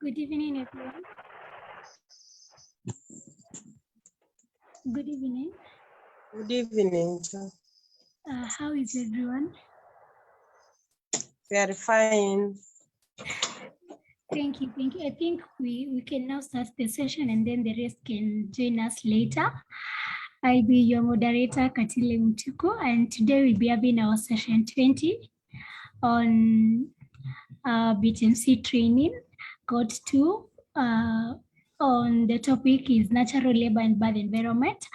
Good evening, everyone. Good evening. Good evening. How is everyone? We are fine. Thank you. I think we can now start the session and then the rest can join us later. I'll be your moderator, Katile Mtuko, and today we'll be having our session 20 on BTMC training. Got 2 on the topic is natural labor and birth environment.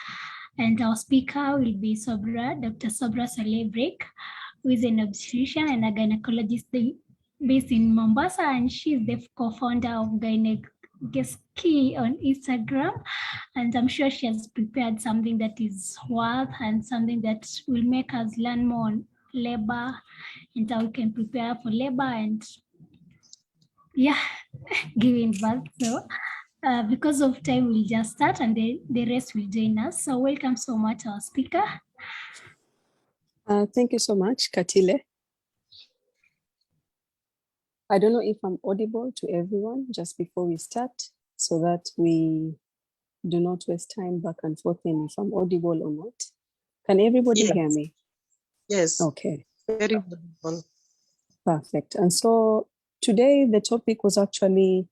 And our speaker will be Dr. Sobra Salebreak, who is an obstetrician and a gynecologist based in Mombasa, and she's the co-founder of Gynegeski on Instagram. And I'm sure she has prepared something that is worth and something that will make us learn more on labor and how we can prepare for labor and giving birth. So because of time, we'll just start and the rest will join us. So welcome so much, our speaker. Thank you so much, Katile. I don't know if I'm audible to everyone just before we start so that we do not waste time back and forth in if I'm audible or not. Can everybody hear me? Yes. Okay. Very audible. Perfect. And so today the topic was actually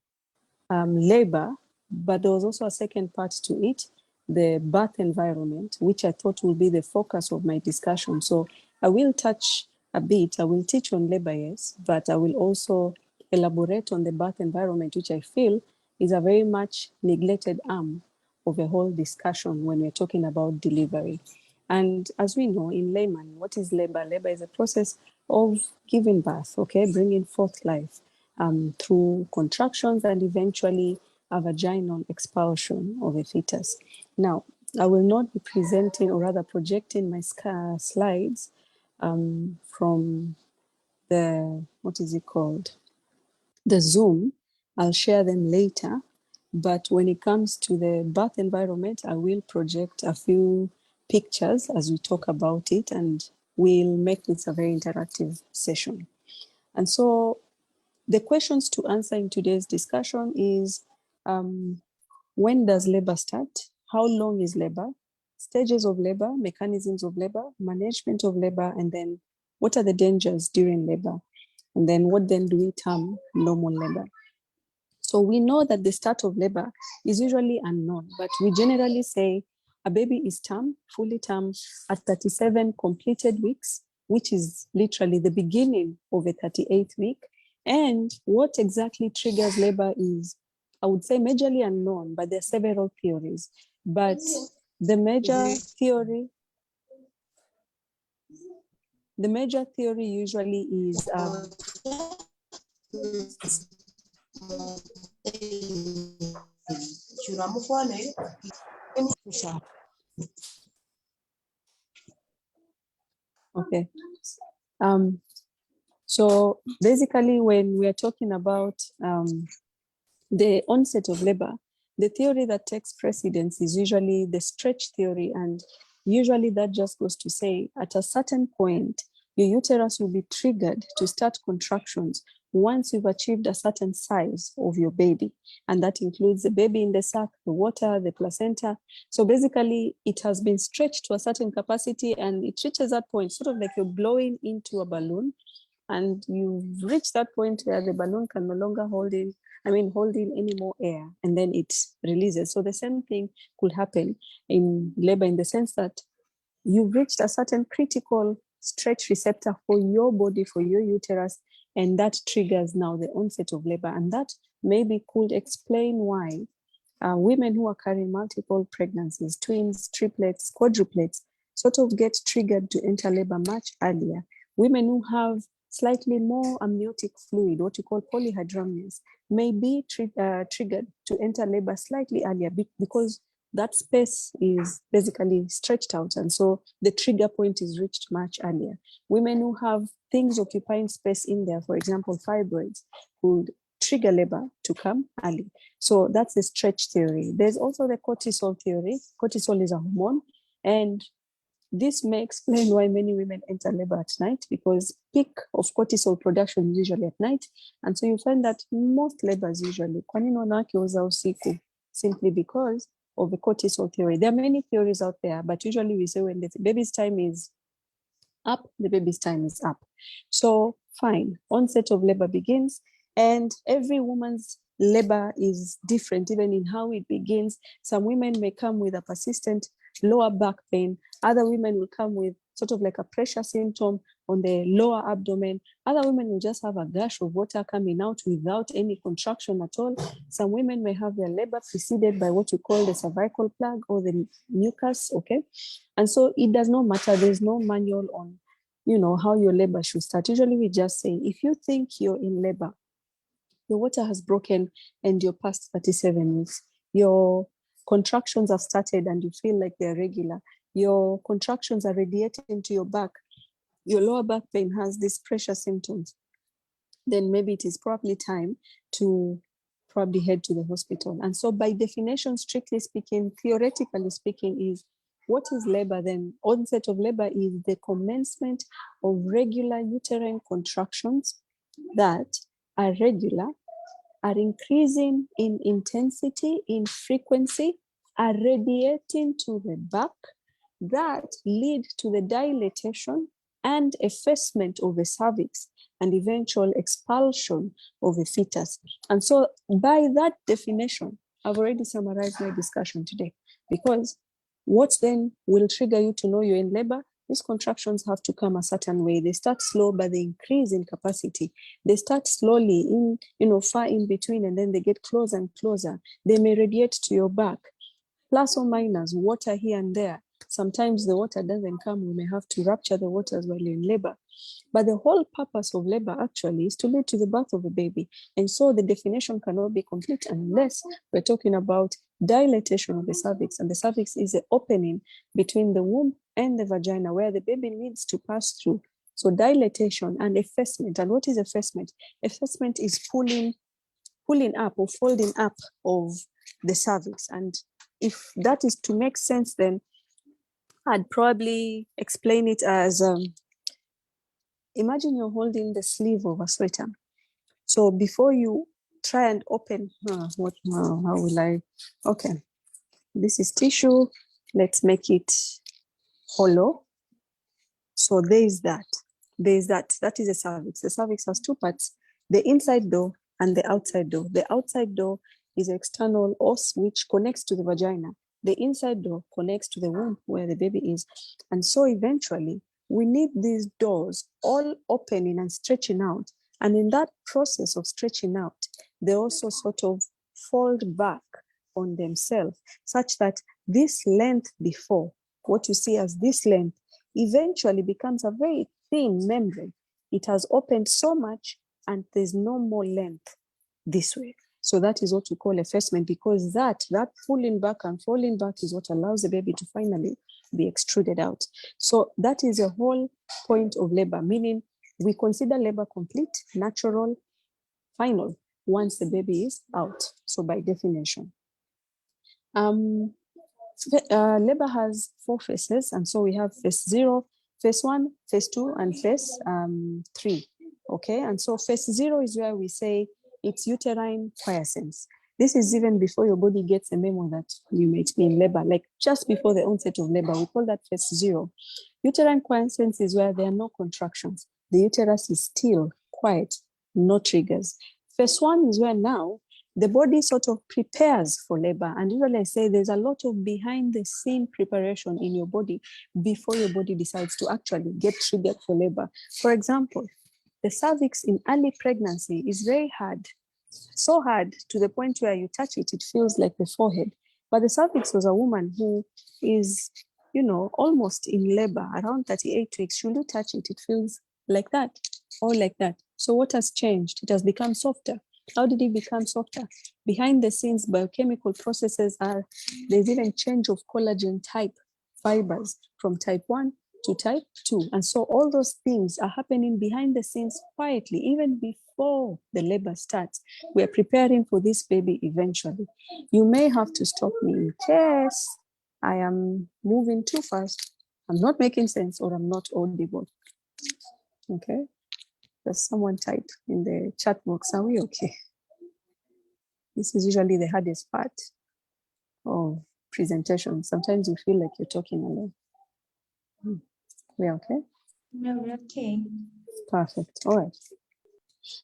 labor, but there was also a second part to it, the birth environment, which I thought will be the focus of my discussion. So I will touch a bit, I will teach on labor, yes, but I will also elaborate on the birth environment, which I feel is a very much neglected arm of the whole discussion when we're talking about delivery. And as we know in layman, what is labor? Labor is a process of giving birth, okay, bringing forth life through contractions and eventually a vaginal expulsion of a fetus. Now, I will not be presenting or rather projecting my slides from the, what is it called? The Zoom. I'll share them later. But when it comes to the birth environment, I will project a few pictures as we talk about it, and we'll make this a very interactive session. And so the questions to answer in today's discussion is, when does labor start? How long is labor? Stages of labor, mechanisms of labor, management of labor, and then what are the dangers during labor? And then what then do we term normal labor? So we know that the start of labor is usually unknown, but we generally say a baby is term, fully term at 37 completed weeks, which is literally the beginning of a 38th week. And what exactly triggers labor is, I would say, majorly unknown, but there are several theories. But the major theory usually is okay. So basically, when we are talking about the onset of labor, the theory that takes precedence is usually the stretch theory. And usually that just goes to say, at a certain point, your uterus will be triggered to start contractions once you've achieved a certain size of your baby. And that includes the baby in the sac, the water, the placenta. So basically, it has been stretched to a certain capacity and it reaches that point, sort of like you're blowing into a balloon. And you've reached that point where the balloon can no longer hold in any more air, and then it releases. So the same thing could happen in labor in the sense that you've reached a certain critical stretch receptor for your body, for your uterus, and that triggers now the onset of labor. And that maybe could explain why women who are carrying multiple pregnancies, twins, triplets, quadruplets, sort of get triggered to enter labor much earlier. Women who have slightly more amniotic fluid, what you call polyhydramnios, may be triggered to enter labor slightly earlier because that space is basically stretched out. And so the trigger point is reached much earlier. Women who have things occupying space in there, for example, fibroids, could trigger labor to come early. So that's the stretch theory. There's also the cortisol theory. Cortisol is a hormone, and This may explain why many women enter labor at night, because peak of cortisol production is usually at night. And so you find that most labors usually, kwa nini wanawake huza usiku? Simply because of the cortisol theory. There are many theories out there, but usually we say when the baby's time is up, the baby's time is up. So fine, onset of labor begins, and every woman's labor is different, even in how it begins. Some women may come with a persistent lower back pain. Other women will come with sort of like a pressure symptom on the lower abdomen. Other women will just have a gush of water coming out without any contraction at all. Some women may have their labor preceded by what we call the cervical plug or the mucus, okay? And so it does not matter. There's no manual on, how your labor should start. Usually we just say, if you think you're in labor, your water has broken and you're past 37 weeks, your contractions have started and you feel like they're regular, your contractions are radiating to your back, your lower back pain has these pressure symptoms, then maybe it is probably time to probably head to the hospital. And so by definition, strictly speaking, theoretically speaking, is what is labor then? Onset of labor is the commencement of regular uterine contractions that are regular, are increasing in intensity, in frequency, are radiating to the back, that lead to the dilatation and effacement of the cervix and eventual expulsion of the fetus. And so by that definition, I've already summarized my discussion today, because what then will trigger you to know you're in labor? These contractions have to come a certain way. They start slow, but they increase in capacity. They start slowly in, far in between, and then they get closer and closer. They may radiate to your back, plus or minus, water here and there. Sometimes the water doesn't come. We may have to rupture the waters while you're in labor. But the whole purpose of labor actually is to lead to the birth of a baby. And so the definition cannot be complete unless we're talking about dilatation of the cervix. And the cervix is the opening between the womb and the vagina where the baby needs to pass through. So dilatation and effacement. And what is effacement? Effacement is pulling up or folding up of the cervix. And if that is to make sense, then I'd probably explain it as imagine you're holding the sleeve of a sweater. So before you try and open, how will I? Okay, this is tissue. Let's make it hollow. So there is that. That is a cervix. The cervix has two parts: the inside door and the outside door. The outside door is an external os which connects to the vagina. The inside door connects to the womb where the baby is. And so eventually, we need these doors all opening and stretching out. And in that process of stretching out, they also sort of fold back on themselves, such that this length before, what you see as this length, eventually becomes a very thin membrane. It has opened so much and there's no more length this way. So that is what we call effacement, because that pulling back and falling back is what allows the baby to finally be extruded out. So that is the whole point of labor, meaning we consider labor complete, natural, final, once the baby is out. So by definition. Labor has 4 phases, and so we have phase 0, phase 1, phase 2, and phase 3. Okay, and so phase 0 is where we say it's uterine quiescence. This is even before your body gets a memo that you might be in labor, like just before the onset of labor. We call that phase 0. Uterine quiescence is where there are no contractions. The uterus is still quiet, no triggers. Phase 1 is where now the body sort of prepares for labor. And usually I say there's a lot of behind the scene preparation in your body before your body decides to actually get triggered for labor. For example, the cervix in early pregnancy is very hard, so hard to the point where you touch it, it feels like the forehead. But the cervix was a woman who is, almost in labor, around 38 weeks. Should you touch it, it feels like that or like that. So what has changed? It has become softer. How did it become softer? Behind the scenes, biochemical processes there's even change of collagen type fibers from type 1 to type 2. And so all those things are happening behind the scenes quietly, even before the labor starts. We are preparing for this baby eventually. You may have to stop me in case I am moving too fast. I'm not making sense or I'm not audible. Okay. Does someone type in the chat box? Are we okay? This is usually the hardest part of presentation. Sometimes you feel like you're talking alone. We're okay? No, we're okay. Perfect. All right.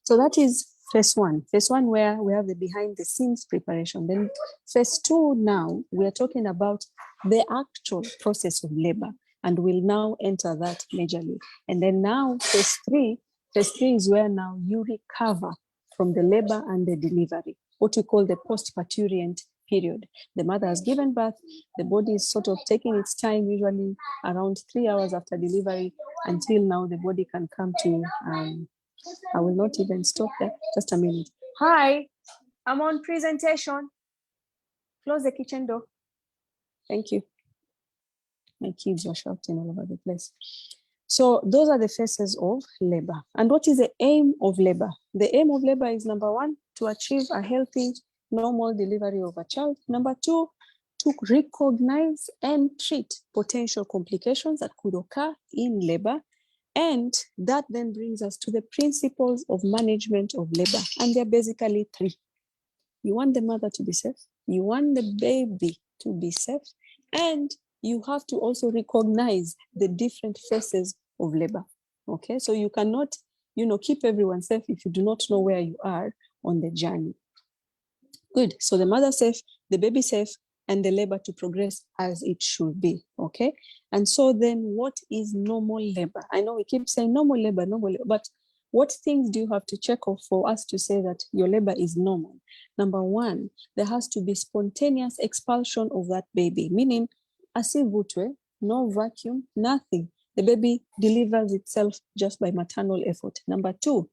So that is phase one. Phase one, where we have the behind the scenes preparation. Then phase two, now we are talking about the actual process of labor, and we'll now enter that majorly. And then now phase three is where now you recover from the labor and the delivery, what we call the post-parturient period. The mother has given birth, the body is sort of taking its time, usually around 3 hours after delivery, until now the body can come to, I will not even stop there, just a minute. Hi, I'm on presentation. Close the kitchen door. Thank you. My kids are shouting all over the place. So those are the phases of labor. And what is the aim of labor? The aim of labor is, number one, to achieve a healthy, normal delivery of a child. Number two, to recognize and treat potential complications that could occur in labor. And that then brings us to the principles of management of labor. And they're basically three. You want the mother to be safe, you want the baby to be safe, and you have to also recognize the different phases of labor. Okay, so you cannot, keep everyone safe if you do not know where you are on the journey. Good. So the mother safe, the baby safe, and the labor to progress as it should be. Okay. And so then what is normal labor? I know we keep saying normal labor, but what things do you have to check off for us to say that your labor is normal? Number one, there has to be spontaneous expulsion of that baby, meaning asivutwe, no vacuum, nothing. The baby delivers itself just by maternal effort. Number two,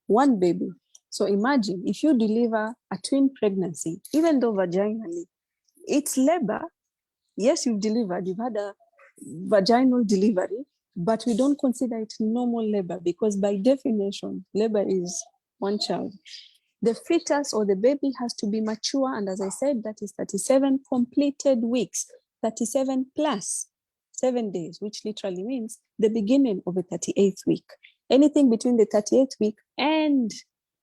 one baby. So imagine if you deliver a twin pregnancy, even though vaginally, it's labor. Yes, you've delivered, you've had a vaginal delivery, but we don't consider it normal labor because by definition, labor is one child. The fetus or the baby has to be mature. And as I said, that is 37 completed weeks, 37 plus 7 days, which literally means the beginning of the 38th week. Anything between the 38th week and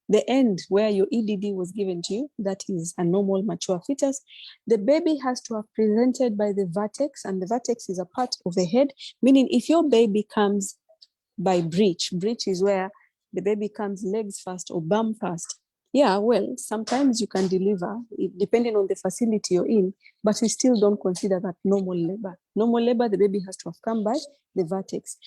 the end where your EDD was given to you, that is a normal mature fetus. The baby has to have presented by the vertex, and the vertex is a part of the head, meaning if your baby comes by breech is where the baby comes legs first or bum first. Yeah, well, sometimes you can deliver, depending on the facility you're in, but we still don't consider that normal labor. Normal labor, the baby has to have come by the vertex.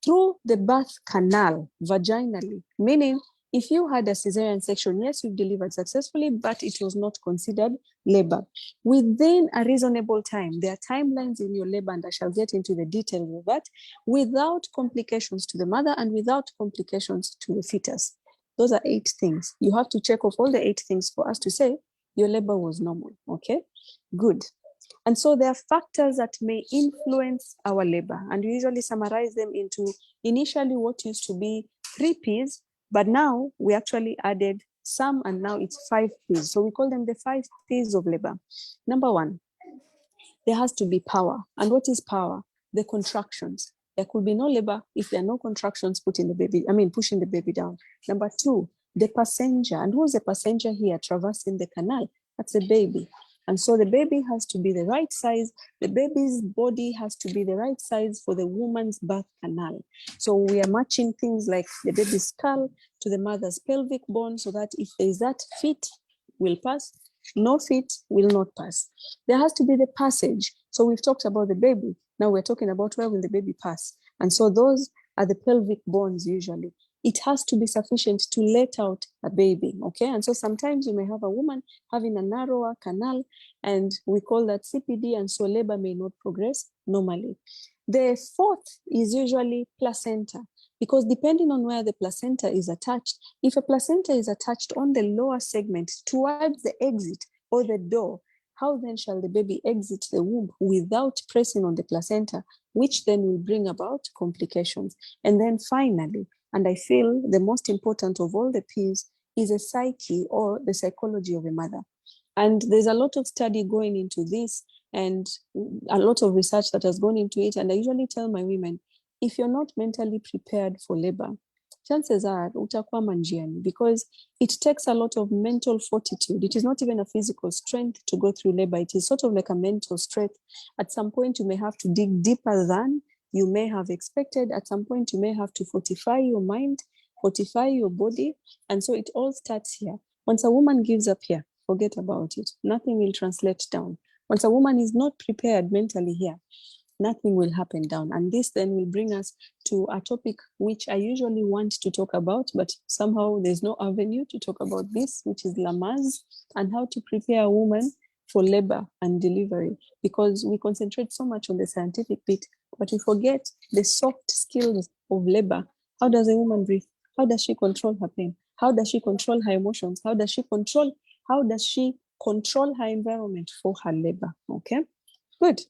Through the birth canal, vaginally, meaning if you had a cesarean section, yes, you've delivered successfully, but it was not considered labor. Within a reasonable time, there are timelines in your labor, and I shall get into the details of that, without complications to the mother and without complications to the fetus. Those are 8 things. You have to check off all the 8 things for us to say your labor was normal, okay? Good. And so there are factors that may influence our labor, and we usually summarize them into initially what used to be 3 P's, but now we actually added some, and now it's 5 P's. So we call them the 5 P's of labor. Number 1, there has to be power. And what is power? The contractions. There could be no labor if there are no contractions pushing the baby down. Number 2, the passenger. And who's the passenger here traversing the canal? That's the baby. And so the baby has to be the right size. The baby's body has to be the right size for the woman's birth canal. So we are matching things like the baby's skull to the mother's pelvic bone, so that if there is that feet will pass, no feet will not pass. There has to be the passage. So we've talked about the baby. Now we're talking about where will the baby pass. And so those are the pelvic bones usually. It has to be sufficient to let out a baby, okay? And so sometimes you may have a woman having a narrower canal, and we call that CPD, and so labor may not progress normally. The 4th is usually placenta, because depending on where the placenta is attached, if a placenta is attached on the lower segment towards the exit or the door, how then shall the baby exit the womb without pressing on the placenta, which then will bring about complications? And then finally, and I feel the most important of all the P's, is a psyche or the psychology of a mother. And there's a lot of study going into this and a lot of research that has gone into it. And I usually tell my women, if you're not mentally prepared for labor, chances are utakwama njiani, because it takes a lot of mental fortitude. It is not even a physical strength to go through labor. It is sort of like a mental strength. At some point, you may have to dig deeper than you may have expected. At some point, you may have to fortify your mind, fortify your body. And so it all starts here. Once a woman gives up here, forget about it. Nothing will translate down. Once a woman is not prepared mentally here, nothing will happen down. And this then will bring us to a topic which I usually want to talk about, but somehow there's no avenue to talk about this, which is Lamaze and how to prepare a woman for labor and delivery, because we concentrate so much on the scientific bit, but we forget the soft skills of labor. How does a woman breathe? How does she control her pain? How does she control her emotions? How does she control her environment for her labor? Okay, good.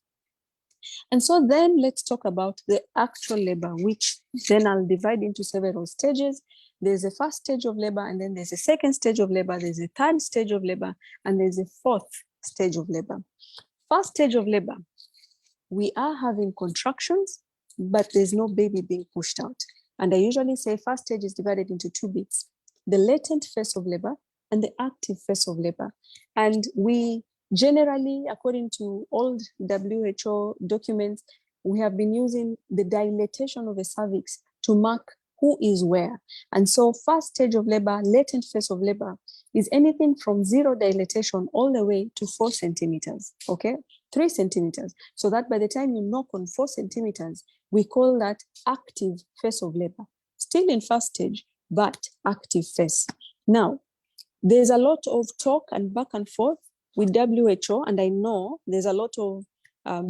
And so then let's talk about the actual labor, which then I'll divide into several stages. There's a first stage of labor, and then there's a second stage of labor, there's a third stage of labor, and there's a fourth stage of labor. First stage of labor, we are having contractions, but there's no baby being pushed out. And I usually say first stage is divided into two bits: the latent phase of labor and the active phase of labor. And we generally, according to old WHO documents, we have been using the dilatation of the cervix to mark who is where. And so first stage of labor, latent phase of labor, is anything from 0 dilatation all the way to 4 centimeters, okay? 3 centimeters. So that by the time you knock on 4 centimeters, we call that active phase of labor. Still in first stage, but active phase. Now, there's a lot of talk and back and forth with WHO, and I know there's a lot of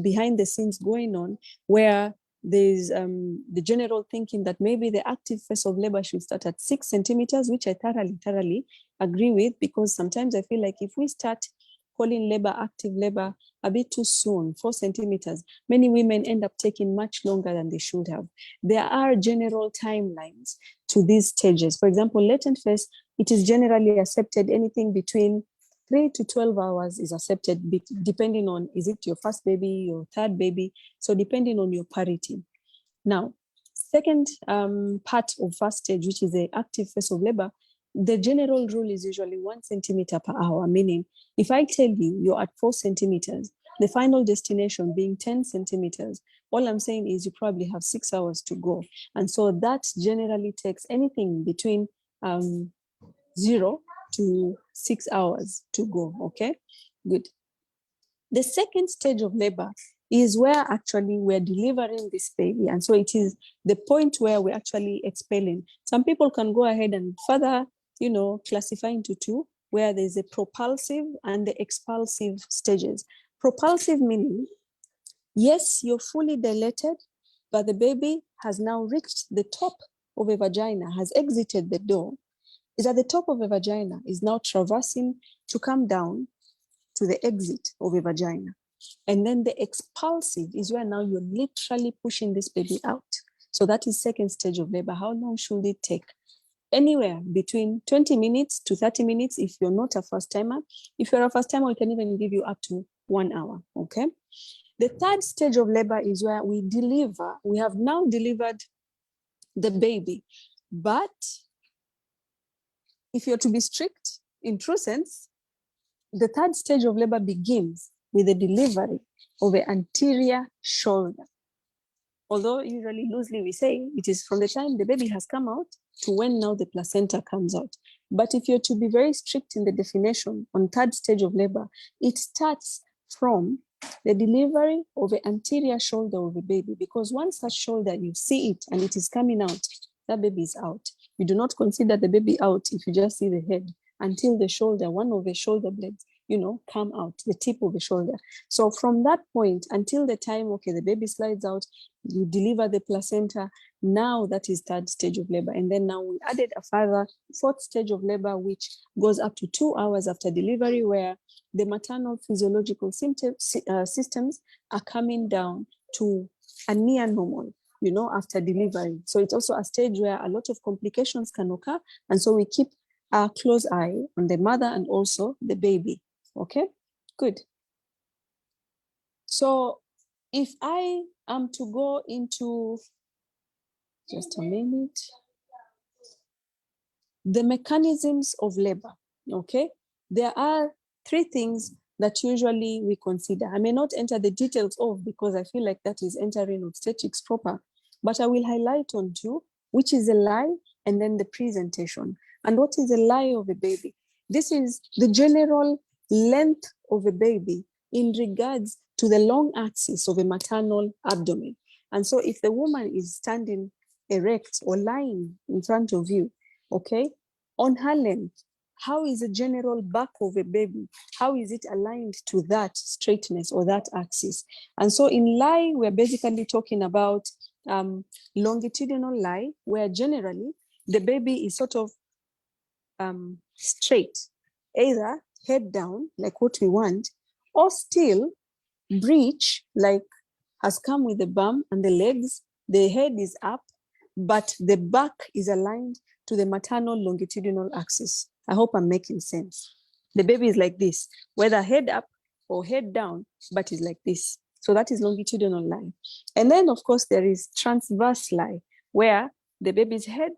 behind the scenes going on where there's the general thinking that maybe the active phase of labor should start at 6 centimeters, which I thoroughly agree with, because sometimes I feel like if we start calling labor active labor a bit too soon, 4 centimeters, many women end up taking much longer than they should have. There are general timelines to these stages. For example, latent phase, it is generally accepted anything between 3 to 12 hours is accepted, depending on, is it your first baby, your third baby? So depending on your parity. Now, second part of first stage, which is the active phase of labor, the general rule is usually 1 centimeter per hour, meaning if I tell you you're at 4 centimeters, the final destination being 10 centimeters, all I'm saying is you probably have 6 hours to go. And so that generally takes anything between 0 to 6 hours to go, okay? Good. The second stage of labor is where actually we're delivering this baby. And so it is the point where we're actually expelling. Some people can go ahead and further, classify into 2, where there's a propulsive and the expulsive stages. Propulsive meaning, yes, you're fully dilated, but the baby has now reached the top of a vagina, has exited the door, is at the top of a vagina, is now traversing to come down to the exit of a vagina. And then the expulsive is where now you're literally pushing this baby out. So that is second stage of labor. How long should it take? Anywhere between 20 minutes to 30 minutes if you're not a first timer. If you're a first timer, we can even give you up to 1 hour, okay? The third stage of labor is where we deliver. We have now delivered the baby, but if you're to be strict, in true sense, the third stage of labor begins with the delivery of the anterior shoulder. Although usually loosely we say it is from the time the baby has come out to when now the placenta comes out. But if you're to be very strict in the definition on third stage of labor, it starts from the delivery of the anterior shoulder of the baby, because once that shoulder, you see it and it is coming out, that baby is out. You do not consider the baby out if you just see the head until the shoulder, one of the shoulder blades, come out, the tip of the shoulder. So from that point until the time, okay, the baby slides out, you deliver the placenta, now that is third stage of labor. And then now we added a further fourth stage of labor, which goes up to 2 hours after delivery, where the maternal physiological systems are coming down to a near normal, after delivery. So it's also a stage where a lot of complications can occur. And so we keep a close eye on the mother and also the baby. Okay, good. So if I am to go into, just a minute, the mechanisms of labor, okay? There are three things that usually we consider. I may not enter the details of because I feel like that is entering obstetrics proper, but I will highlight on two, which is a lie and then the presentation. And what is a lie of a baby? This is the general length of a baby in regards to the long axis of a maternal abdomen. And so if the woman is standing erect or lying in front of you, okay, on her length, how is the general back of a baby? How is it aligned to that straightness or that axis? And so in lie, we're basically talking about longitudinal lie, where generally the baby is sort of straight, either head down, like what we want, or still breech, like has come with the bum and the legs, the head is up, but the back is aligned to the maternal longitudinal axis. I hope I'm making sense. The baby is like this, whether head up or head down, but is like this. So that is longitudinal lie. And then of course there is transverse lie, where the baby's head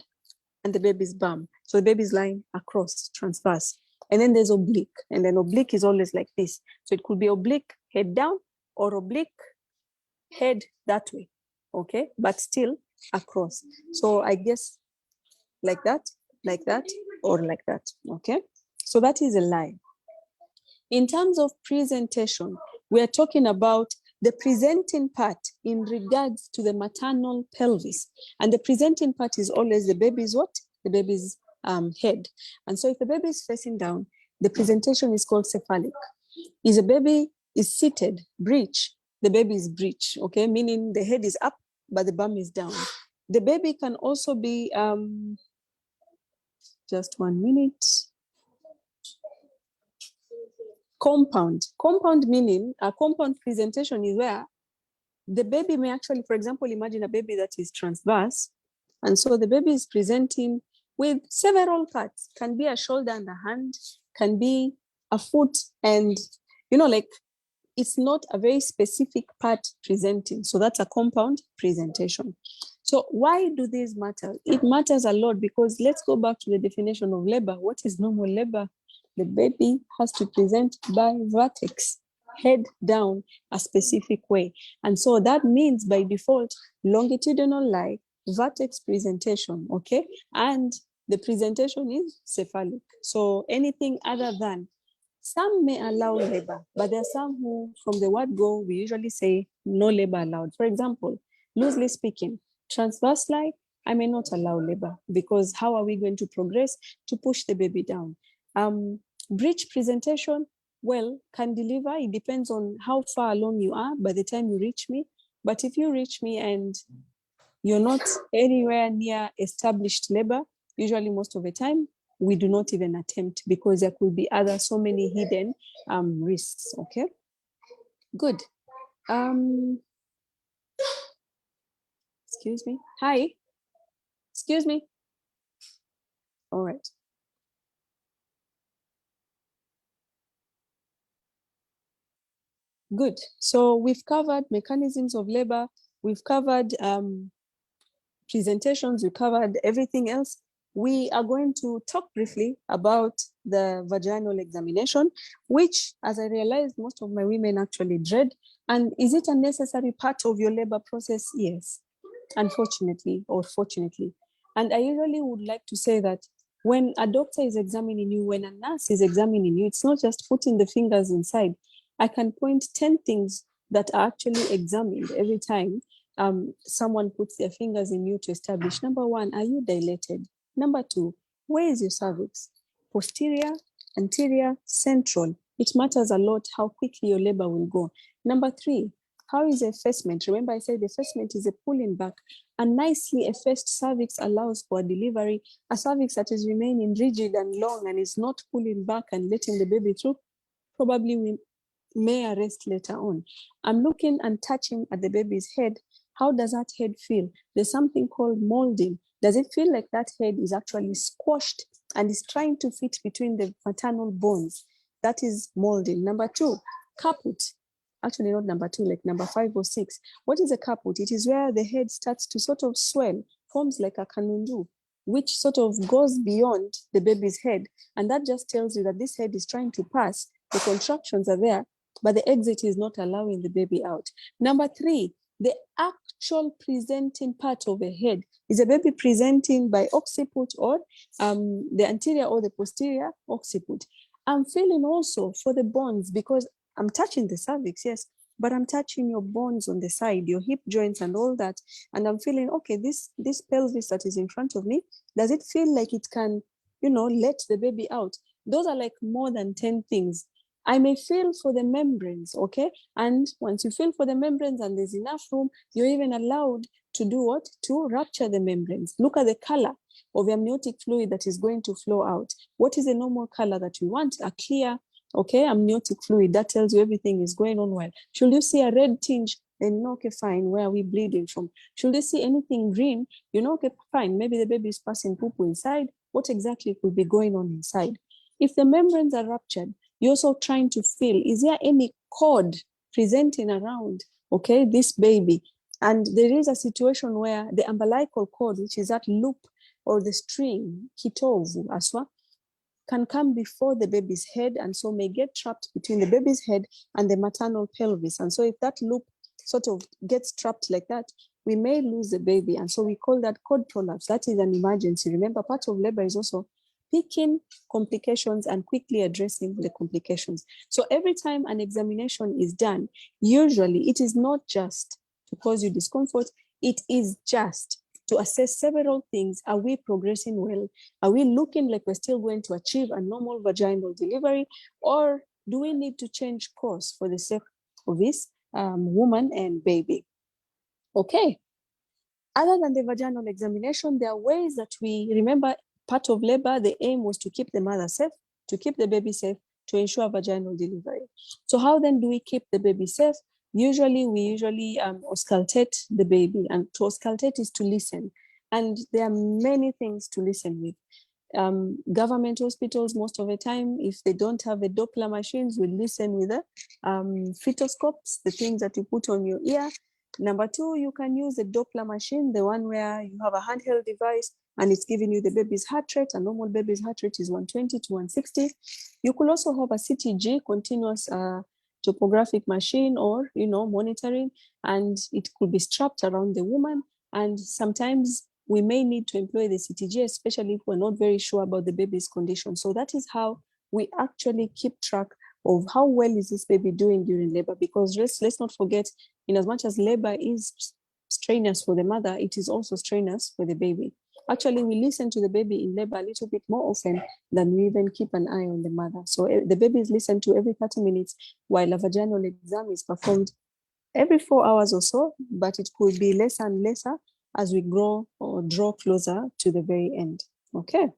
and the baby's bum. So the baby's lying across, transverse. And then there's oblique, and then oblique is always like this. So it could be oblique head down or oblique head that way, okay? But still across. So I guess like that, or like that, okay? So that is a lie. In terms of presentation, we are talking about the presenting part in regards to the maternal pelvis. And the presenting part is always the baby's what? The baby's head. And so if the baby is facing down, the presentation is called cephalic. If the baby is seated, breech, the baby is breech, okay? Meaning the head is up, but the bum is down. The baby can also be, just 1 minute. Compound. Compound meaning a compound presentation is where the baby may actually, for example, imagine a baby that is transverse. And so the baby is presenting with several parts. Can be a shoulder and a hand, can be a foot, and, you know, like it's not a very specific part presenting. So that's a compound presentation. So why do these matter? It matters a lot because let's go back to the definition of labor. What is normal labor? The baby has to present by vertex, head down a specific way. And so that means by default, longitudinal lie, vertex presentation, okay? And the presentation is cephalic. So anything other than, some may allow labor, but there are some who, from the word go, we usually say no labor allowed. For example, loosely speaking, transverse lie, I may not allow labor because how are we going to progress to push the baby down? Breech presentation, well, can deliver. It depends on how far along you are by the time you reach me. But if you reach me and you're not anywhere near established labor, usually most of the time, we do not even attempt because there could be other so many hidden risks, okay? Good. Excuse me. Hi. Excuse me. All right. Good. So we've covered mechanisms of labor. We've covered presentations. We covered everything else. We are going to talk briefly about the vaginal examination, which, as I realized, most of my women actually dread. And is it a necessary part of your labor process? Yes, unfortunately or fortunately. And I usually would like to say that when a doctor is examining you, when a nurse is examining you, it's not just putting the fingers inside. I can point 10 things that are actually examined every time someone puts their fingers in you to establish. Number one, are you dilated? Number two, where is your cervix? Posterior, anterior, central. It matters a lot how quickly your labor will go. Number three, how is the effacement? Remember I said the effacement is a pulling back. A nicely effaced cervix allows for a delivery. A cervix that is remaining rigid and long and is not pulling back and letting the baby through, probably we may arrest later on. I'm looking and touching at the baby's head. How does that head feel? There's something called molding. Does it feel like that head is actually squashed and is trying to fit between the maternal bones? That is molding. Number 2, caput. Actually, not number 2, like number 5 or 6. What is a caput? It is where the head starts to sort of swell, forms like a kanundu, which sort of goes beyond the baby's head. And that just tells you that this head is trying to pass. The contractions are there, but the exit is not allowing the baby out. Number 3, the actual presenting part of the head. Is a baby presenting by occiput or the anterior or the posterior occiput? I'm feeling also for the bones because I'm touching the cervix, yes, but I'm touching your bones on the side, your hip joints and all that. And I'm feeling, okay, this pelvis that is in front of me, does it feel like it can, let the baby out? Those are like more than 10 things. I may feel for the membranes, okay? And once you feel for the membranes and there's enough room, you're even allowed to do what? To rupture the membranes. Look at the color of amniotic fluid that is going to flow out. What is the normal color that we want? A clear, okay, amniotic fluid. That tells you everything is going on well. Should you see a red tinge, then okay, fine, where are we bleeding from? Should you see anything green, okay, fine, maybe the baby is passing poo-poo inside. What exactly could be going on inside? If the membranes are ruptured, you're also trying to feel, is there any cord presenting around, okay, this baby? And there is a situation where the umbilical cord, which is that loop or the string, kitovu, aswa, can come before the baby's head and so may get trapped between the baby's head and the maternal pelvis. And so if that loop sort of gets trapped like that, we may lose the baby. And so we call that cord prolapse. That is an emergency. Remember, part of labor is also picking complications and quickly addressing the complications. So every time an examination is done, usually it is not just to cause you discomfort, it is just to assess several things. Are we progressing well? Are we looking like we're still going to achieve a normal vaginal delivery? Or do we need to change course for the sake of this woman and baby? Okay. Other than the vaginal examination, there are ways that we remember. Part of labor, the aim was to keep the mother safe, to keep the baby safe, to ensure vaginal delivery. So how then do we keep the baby safe? We usually auscultate the baby, and to auscultate is to listen. And there are many things to listen with. Government hospitals, most of the time, if they don't have the Doppler machines, we listen with the fetoscopes, the things that you put on your ear. Number 2, you can use the Doppler machine, the one where you have a handheld device and it's giving you the baby's heart rate. A normal baby's heart rate is 120 to 160. You could also have a CTG, continuous topographic machine, or monitoring, and it could be strapped around the woman. And sometimes we may need to employ the CTG, especially if we're not very sure about the baby's condition. So that is how we actually keep track of how well is this baby doing during labor, because let's not forget, in as much as labor is strenuous for the mother, it is also strenuous for the baby. Actually, we listen to the baby in labor a little bit more often than we even keep an eye on the mother. So the baby is listened to every 30 minutes, while a vaginal exam is performed every 4 hours or so, but it could be less and lesser as we grow or draw closer to the very end. Okay.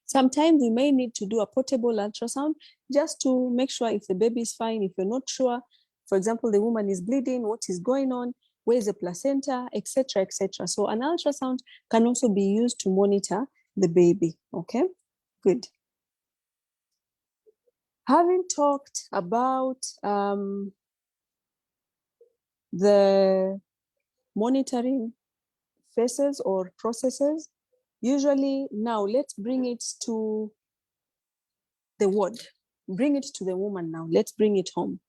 Sometimes we may need to do a portable ultrasound just to make sure if the baby is fine, if you're not sure, for example, the woman is bleeding, what is going on, where is the placenta, etc., etc. So an ultrasound can also be used to monitor the baby. Okay, good. Having talked about the monitoring phases or processes, usually now let's bring it to the ward. Bring it to the woman now. Let's bring it home.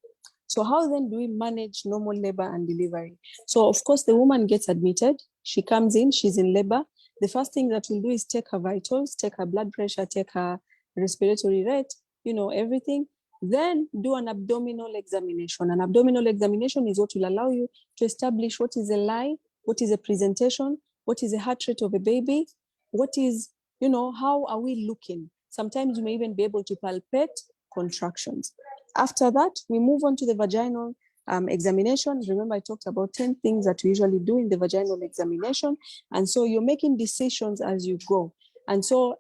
So how then do we manage normal labor and delivery? So of course, the woman gets admitted. She comes in, she's in labor. The first thing that we'll do is take her vitals, take her blood pressure, take her respiratory rate, everything. Then do an abdominal examination. An abdominal examination is what will allow you to establish what is a lie, what is a presentation, what is the heart rate of a baby, what is, how are we looking? Sometimes you may even be able to palpate contractions. After that, we move on to the vaginal examination. Remember, I talked about 10 things that we usually do in the vaginal examination. And so you're making decisions as you go. And so,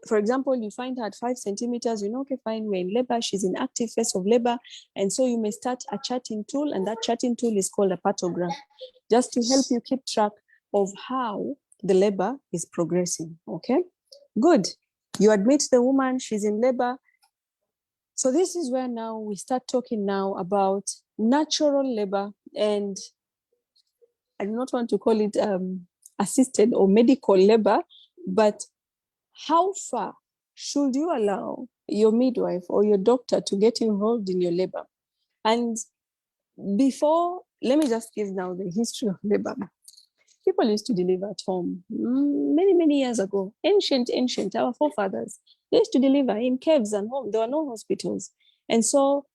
for example, you find her at 5 centimeters, okay, fine, we're in labor, she's in active phase of labor. And so you may start a charting tool, and that charting tool is called a pathograph, just to help you keep track of how the labor is progressing, okay? Good. You admit the woman, she's in labor. So this is where now we start talking now about natural labor, and I do not want to call it assisted or medical labor, but how far should you allow your midwife or your doctor to get involved in your labor? And before, let me just give now the history of labor. People used to deliver at home many, many years ago. Ancient, our forefathers, they used to deliver in caves and home. There were no hospitals. And so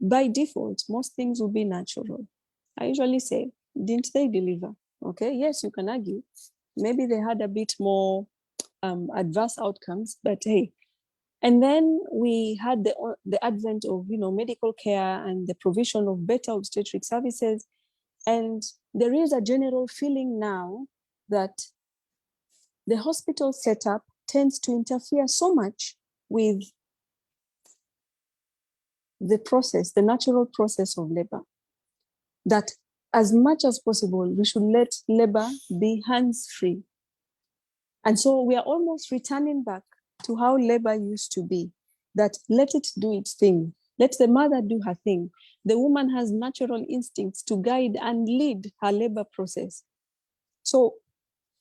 by default, most things will be natural. I usually say, didn't they deliver? Okay, yes, you can argue. Maybe they had a bit more adverse outcomes, but hey. And then we had the advent of, medical care and the provision of better obstetric services. And there is a general feeling now that the hospital setup tends to interfere so much with the process, the natural process of labor, that as much as possible, we should let labor be hands-free. And so we are almost returning back to how labor used to be, that let it do its thing. Let the mother do her thing. The woman has natural instincts to guide and lead her labor process. So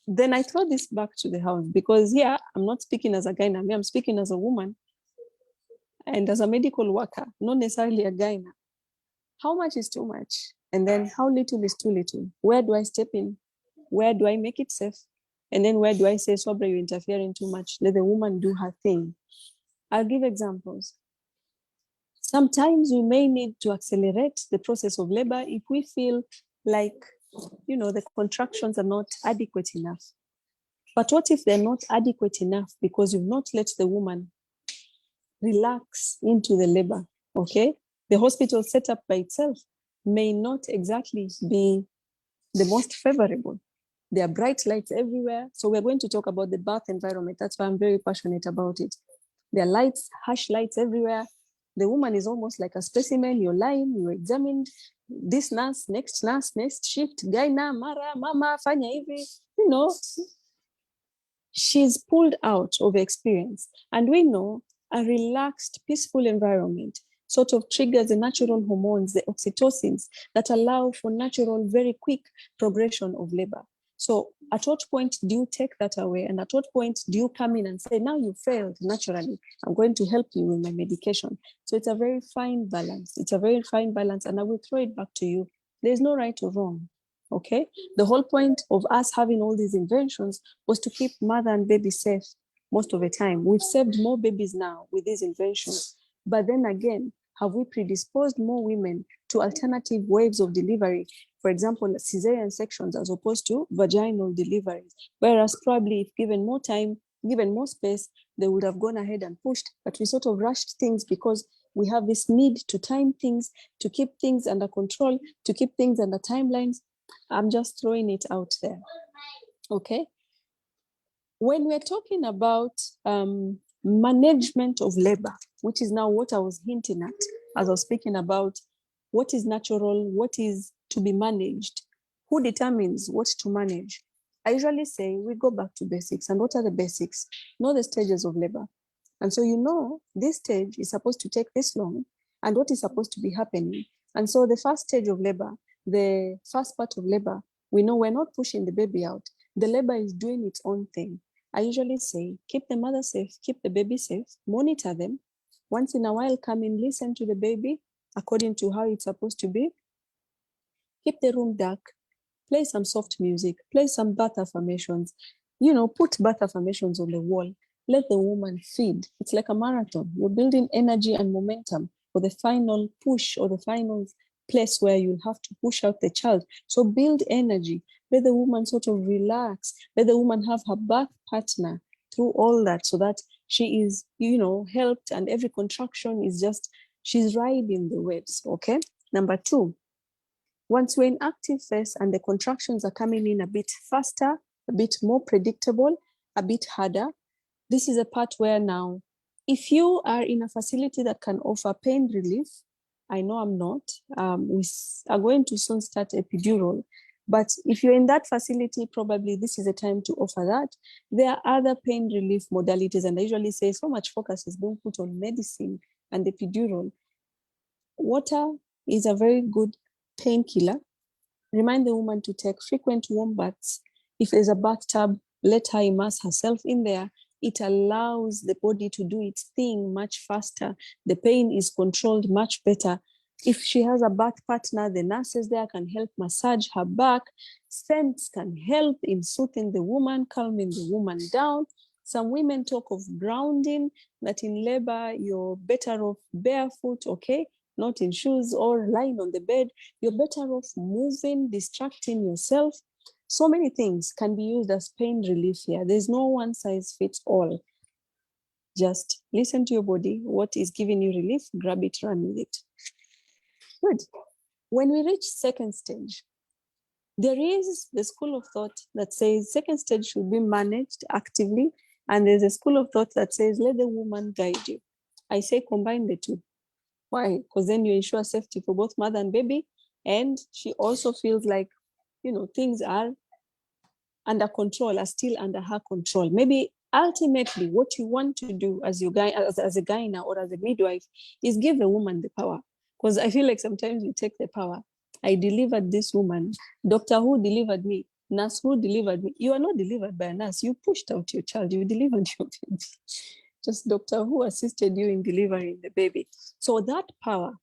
then I throw this back to the house, because here I'm not speaking as a gynae, I'm speaking as a woman and as a medical worker, not necessarily a gynae. How much is too much? And then how little is too little? Where do I step in? Where do I make it safe? And then where do I say, Swabra, you're interfering too much? Let the woman do her thing. I'll give examples. Sometimes we may need to accelerate the process of labor if we feel like, the contractions are not adequate enough. But what if they're not adequate enough because you've not let the woman relax into the labor, okay? The hospital setup by itself may not exactly be the most favorable. There are bright lights everywhere. So we're going to talk about the birth environment. That's why I'm very passionate about it. There are lights, harsh lights everywhere. The woman is almost like a specimen. You're lying, you're examined. This nurse, next shift, gyna, mara, mama, fanya hivi. She's pulled out of experience. And we know a relaxed, peaceful environment sort of triggers the natural hormones, the oxytocins, that allow for natural, very quick progression of labor. So at what point do you take that away? And at what point do you come in and say, now you failed naturally, I'm going to help you with my medication? So it's a very fine balance. It's a very fine balance. And I will throw it back to you. There's no right or wrong. Okay. The whole point of us having all these inventions was to keep mother and baby safe most of the time. We've saved more babies now with these inventions. But then again, have we predisposed more women to alternative ways of delivery? For example, cesarean sections as opposed to vaginal deliveries, whereas probably if given more time, given more space, they would have gone ahead and pushed, but we sort of rushed things because we have this need to time things, to keep things under control, to keep things under timelines. I'm just throwing it out there, okay? When we're talking about management of labor, which is now what I was hinting at as I was speaking about what is natural, what is to be managed, who determines what to manage? I usually say we go back to basics. And what are the basics? Know the stages of labor. And so this stage is supposed to take this long and what is supposed to be happening. And so the first stage of labor, the first part of labor, we know we're not pushing the baby out. The labor is doing its own thing. I usually say, keep the mother safe, keep the baby safe, monitor them. Once in a while, come and listen to the baby according to how it's supposed to be. Keep the room dark, play some soft music, play some birth affirmations, put birth affirmations on the wall. Let the woman feed. It's like a marathon. You're building energy and momentum for the final push or the final place where you'll have to push out the child. So build energy. Let the woman sort of relax. Let the woman have her birth partner through all that so that she is, helped, and every contraction is just, she's riding the waves, okay? Number 2, once we're in active phase and the contractions are coming in a bit faster, a bit more predictable, a bit harder, this is a part where now, if you are in a facility that can offer pain relief, I know I'm not, we are going to soon start epidural, but if you're in that facility, probably this is a time to offer that. There are other pain relief modalities, and I usually say so much focus is being put on medicine and the epidural, water is a very good painkiller. Remind the woman to take frequent warm baths. If there's a bathtub, let her immerse herself in there. It allows the body to do its thing much faster. The pain is controlled much better. If she has a bath partner, the nurses there can help massage her back. Scents can help in soothing the woman, calming the woman down. Some women talk of grounding, that in labor, you're better off barefoot, okay? Not in shoes or lying on the bed. You're better off moving, distracting yourself. So many things can be used as pain relief here. There's no one size fits all. Just listen to your body. What is giving you relief, grab it, run with it. Good. When we reach second stage, there is the school of thought that says second stage should be managed actively. And there's a school of thought that says, let the woman guide you. I say combine the two. Why? Because then you ensure safety for both mother and baby. And she also feels like, things are under control, are still under her control. Maybe ultimately what you want to do as your guy, as a gyna or as a midwife, is give the woman the power. Because I feel like sometimes we take the power. I delivered this woman, doctor who delivered me, nurse who delivered me. You are not delivered by a nurse. You pushed out your child. You delivered your baby. Just doctor who assisted you in delivering the baby. So that power,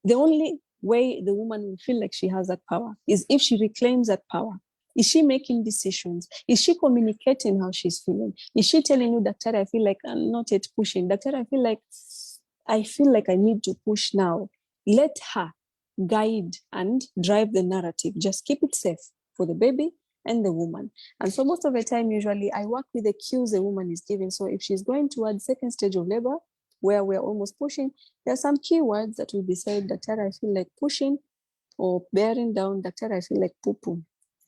the only way the woman will feel like she has that power is if she reclaims that power. Is she making decisions? Is she communicating how she's feeling? Is she telling you, Doctor, I feel like I'm not yet pushing. Doctor, I feel like I need to push now. Let her guide and drive the narrative. Just keep it safe for the baby and the woman. And so most of the time, usually I work with the cues the woman is giving. So if she's going towards second stage of labor, where we're almost pushing, there are some key words that will be said, Doctor, I feel like pushing, or bearing down, Doctor, I feel like poo-poo.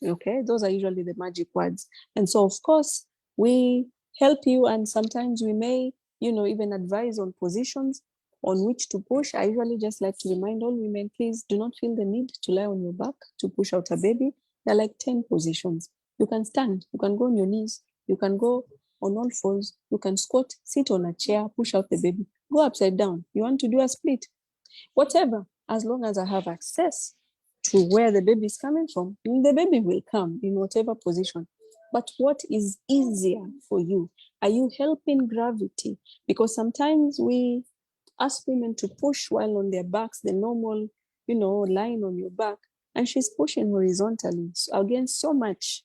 Okay, those are usually the magic words. And so, of course, we help you, and sometimes we may, even advise on positions on which to push. I usually just like to remind all women, please do not feel the need to lie on your back to push out a baby. There are like 10 positions. You can stand, you can go on your knees, you can go on all fours, you can squat, sit on a chair, push out the baby, go upside down. You want to do a split, whatever, as long as I have access to where the baby is coming from, the baby will come in whatever position. But what is easier for you? Are you helping gravity? Because sometimes we ask women to push while on their backs, the normal, lying on your back, and she's pushing horizontally against so much,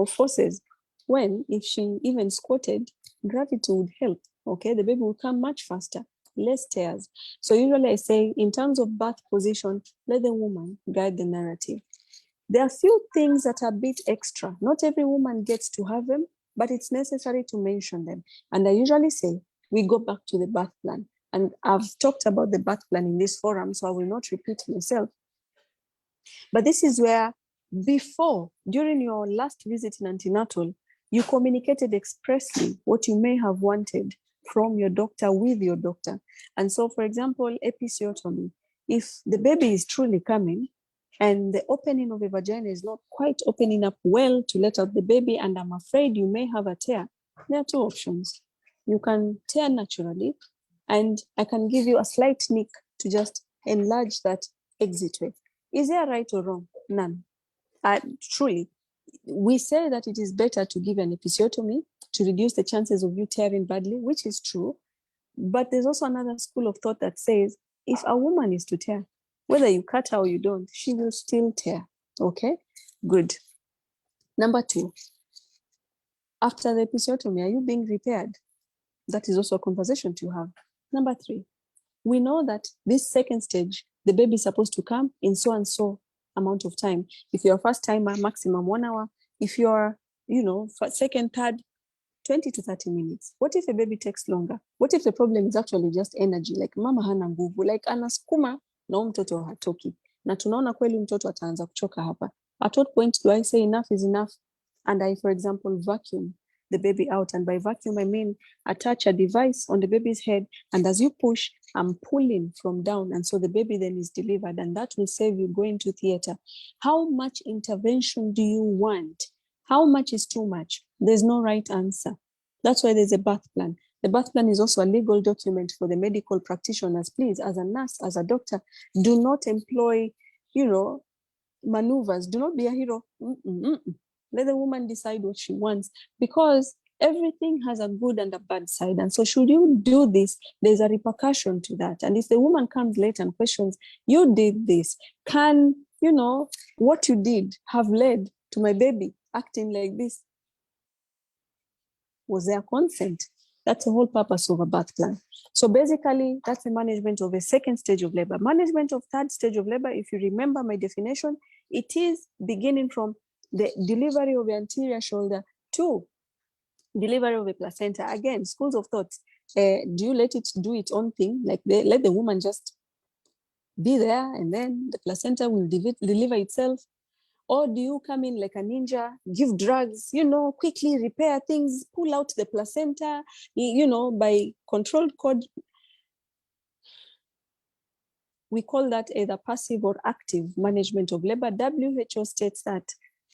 forces. When if she even squatted, gravity would help. Okay, the baby will come much faster, less tears. So usually I say, in terms of birth position, let the woman guide the narrative. There are few things that are a bit extra. Not every woman gets to have them, but it's necessary to mention them. And I usually say, we go back to the birth plan. And I've talked about the birth plan in this forum, so I will not repeat myself. But this is where, during your last visit in antenatal, you communicated expressly what you may have wanted from your doctor with your doctor. And so, for example, episiotomy, if the baby is truly coming and the opening of the vagina is not quite opening up well to let out the baby, and I'm afraid you may have a tear, there are two options. You can tear naturally, and I can give you a slight nick to just enlarge that exit way. Is there right or wrong? None. Truly, we say that it is better to give an episiotomy to reduce the chances of you tearing badly, which is true. But there's also another school of thought that says, if a woman is to tear, whether you cut her or you don't, she will still tear. Okay, good. Number two, after the episiotomy, are you being repaired? That is also a conversation to have. Number three, we know that this second stage, the baby is supposed to come in so and so amount of time. If you're a first timer, maximum 1 hour. If you're, second, third, 20 to 30 minutes. What if the baby takes longer? What if the problem is actually just energy? Like mama hana nguvu, like anasukuma na mtoto hatoki. Na tunaona kweli mtoto ataanza kuchoka hapa. At what point do I say enough is enough? And I, for example, vacuum the baby out. And by vacuum, I mean attach a device on the baby's head. And as you push, I'm pulling from down. And so the baby then is delivered. And that will save you going to theater. How much intervention do you want? How much is too much? There's no right answer. That's why there's a birth plan. The birth plan is also a legal document for the medical practitioners. Please, as a nurse, as a doctor, do not employ, maneuvers. Do not be a hero. Let the woman decide what she wants, because everything has a good and a bad side. And so should you do this, there's a repercussion to that. And if the woman comes later and questions, you did this, can, what you did have led to my baby acting like this? Was there consent? That's the whole purpose of a birth plan. So basically, that's the management of a second stage of labor. Management of third stage of labor, if you remember my definition, it is beginning from the delivery of the anterior shoulder to delivery of a placenta. Again, schools of thought. Do you let it do its own thing? Like let the woman just be there and then the placenta will deliver itself? Or do you come in like a ninja, give drugs, quickly repair things, pull out the placenta, by controlled code? We call that either passive or active management of labor. WHO states that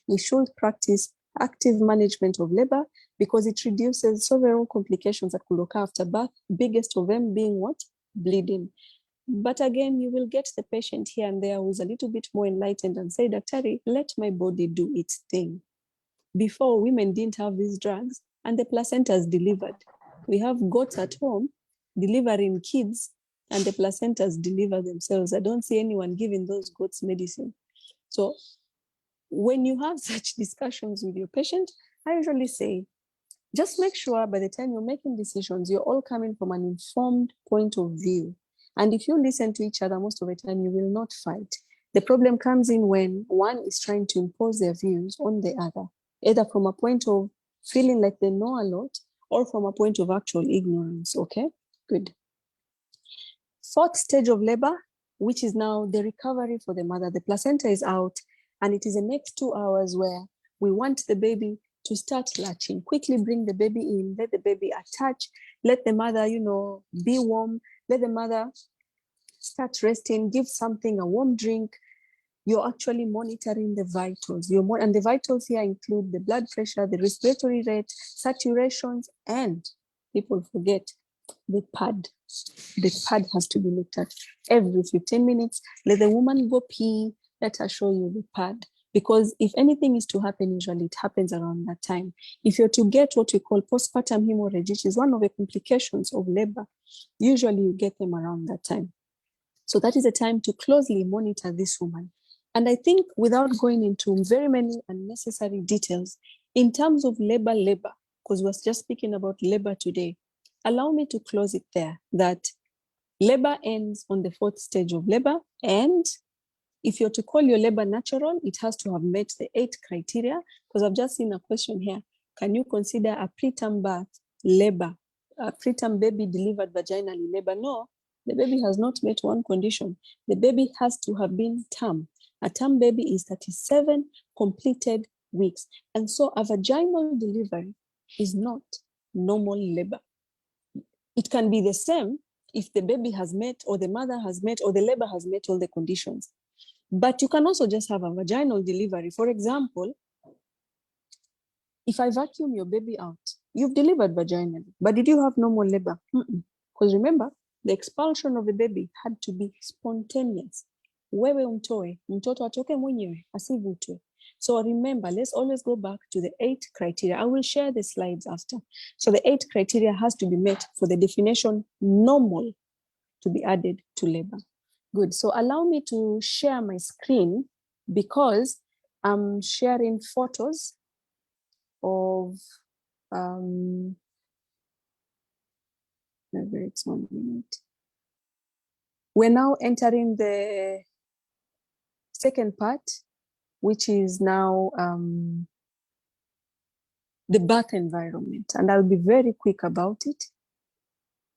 we should practice active management of labor because it reduces several complications that could occur after birth, biggest of them being what? Bleeding. But again, you will get the patient here and there who's a little bit more enlightened and say, Daktari, let my body do its thing. Before, women didn't have these drugs and the placentas delivered. We have goats at home delivering kids and the placentas deliver themselves. I don't see anyone giving those goats medicine. So when you have such discussions with your patient, I usually say, just make sure by the time you're making decisions, you're all coming from an informed point of view. And if you listen to each other most of the time, you will not fight. The problem comes in when one is trying to impose their views on the other, either from a point of feeling like they know a lot or from a point of actual ignorance. Okay, good. Fourth stage of labor, which is now the recovery for the mother. The placenta is out and it is the next 2 hours where we want the baby to start latching. Quickly bring the baby in, let the baby attach, let the mother, be warm, let the mother start resting, give something, a warm drink. You're actually monitoring the vitals. And the vitals here include the blood pressure, the respiratory rate, saturations, and people forget the pad. The pad has to be looked at every 15 minutes. Let the woman go pee, let her show you the pad. Because if anything is to happen, usually it happens around that time. If you're to get what we call postpartum hemorrhage, which is one of the complications of labor, usually you get them around that time. So that is a time to closely monitor this woman. And I think without going into very many unnecessary details, in terms of labor, because we're just speaking about labor today, allow me to close it there, that labor ends on the fourth stage of labor, and if you're to call your labor natural, it has to have met the 8 criteria, because I've just seen a question here. Can you consider a preterm birth labor, a preterm baby delivered vaginally labor? No, the baby has not met one condition. The baby has to have been term. A term baby is 37 completed weeks. And so a vaginal delivery is not normal labor. It can be the same if the baby has met, or the mother has met, or the labor has met all the conditions. But you can also just have a vaginal delivery. For example, if I vacuum your baby out, you've delivered vaginally, but did you have normal labor? Because remember, the expulsion of the baby had to be spontaneous. Wewe umtoe, mtoto atoke mwenyewe, asivutwe. So remember, let's always go back to the 8 criteria. I will share the slides after. So the 8 criteria has to be met for the definition normal to be added to labor. Good, so allow me to share my screen because I'm sharing photos of, it's 1 minute. We're now entering the second part, which is now the birth environment. And I'll be very quick about it.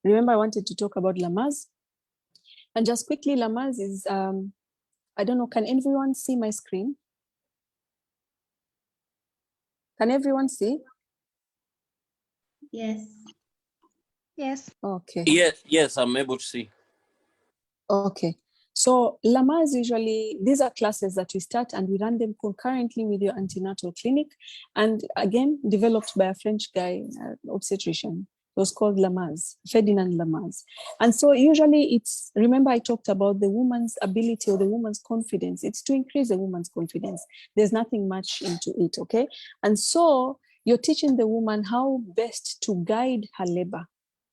Remember, I wanted to talk about Lamaze. And just quickly, Lamaze is, I don't know, can everyone see my screen? Can everyone see? Yes. Yes. Okay. Yes, I'm able to see. Okay. So Lamaze usually, these are classes that we start and we run them concurrently with your antenatal clinic. And again, developed by a French guy, obstetrician. was called Lamar's, Ferdinand Lamar's. And so usually it's, remember I talked about the woman's ability or the woman's confidence. It's to increase the woman's confidence. There's nothing much into it, okay? And so you're teaching the woman how best to guide her labor.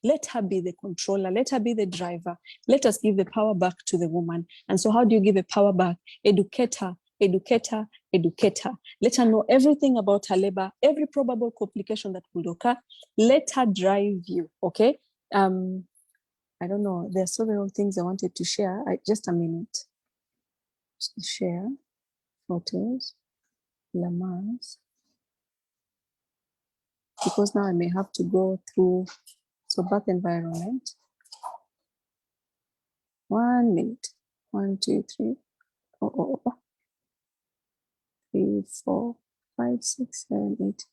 Let her be the controller. Let her be the driver. Let us give the power back to the woman. And so how do you give a power back? Educate her, educate her, educate her. Let her know everything about her labor, every probable complication that will occur. Let her drive you, okay? I don't know. There are several things I wanted to share. Just a minute. Share photos, Lamar's. Because now I may have to go through, so birth environment. 1 minute. 1, 2, 3. 3, 4, 5, 6, 7, 8.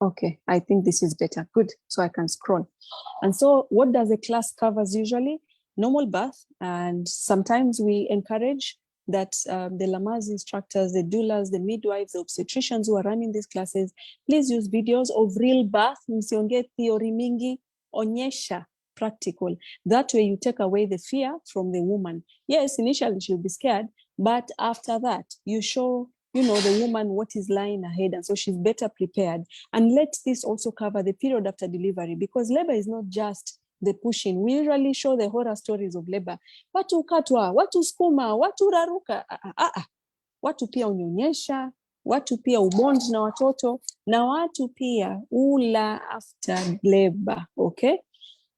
Okay, I think this is better. Good, so I can scroll. And so what does a class covers usually? Normal birth, and sometimes we encourage that the Lamar's instructors, the doulas, the midwives, the obstetricians who are running these classes, please use videos of real birth, msionge theory mingi, onyesha practical. That way you take away the fear from the woman. Yes, initially she'll be scared, but after that you show, you know, the woman what is lying ahead, and so she's better prepared. And let this also cover the period after delivery, because labor is not just the pushing. We usually show the horror stories of labor. Watu katwa, watu skuma, watu raruka. Watu pia unyonyesha, watu pia ubond na watoto, na watu pia ula after labor, okay?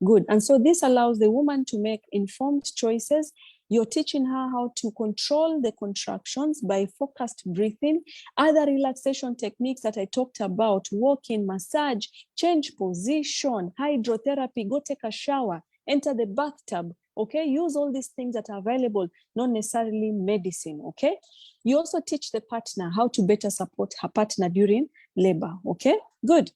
Good. And so this allows the woman to make informed choices. You're teaching her how to control the contractions by focused breathing, other relaxation techniques that I talked about, walking, massage, change position, hydrotherapy, go take a shower, enter the bathtub, okay? Use all these things that are available, not necessarily medicine, okay? You also teach the partner how to better support her partner during labor, okay? Good.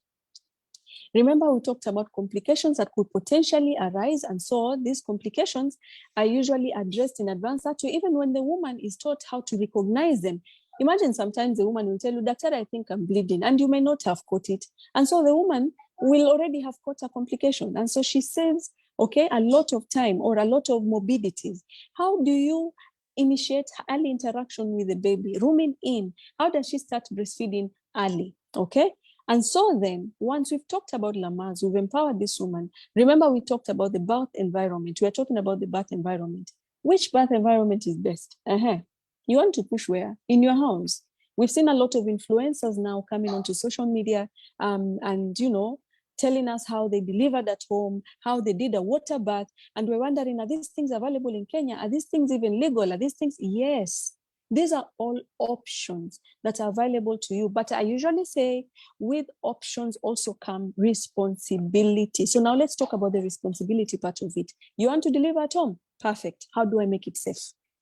Remember, we talked about complications that could potentially arise, and so these complications are usually addressed in advance. Actually, even when the woman is taught how to recognize them. Imagine sometimes the woman will tell you, Doctor, I think I'm bleeding, and you may not have caught it. And so the woman will already have caught a complication. And so she saves, okay, a lot of time or a lot of morbidities. How do you initiate early interaction with the baby? Rooming in, how does she start breastfeeding early, okay? And so then, once we've talked about Lamar's, we've empowered this woman. Remember, we talked about the birth environment. We're talking about the birth environment. Which birth environment is best? You want to push where? In your house. We've seen a lot of influencers now coming onto social media and, you know, telling us how they delivered at home, how they did a water bath. And we're wondering, are these things available in Kenya? Are these things even legal? Are these things? Yes. These are all options that are available to you. But I usually say with options also come responsibility. So now let's talk about the responsibility part of it. You want to deliver at home? Perfect. How do I make it safe?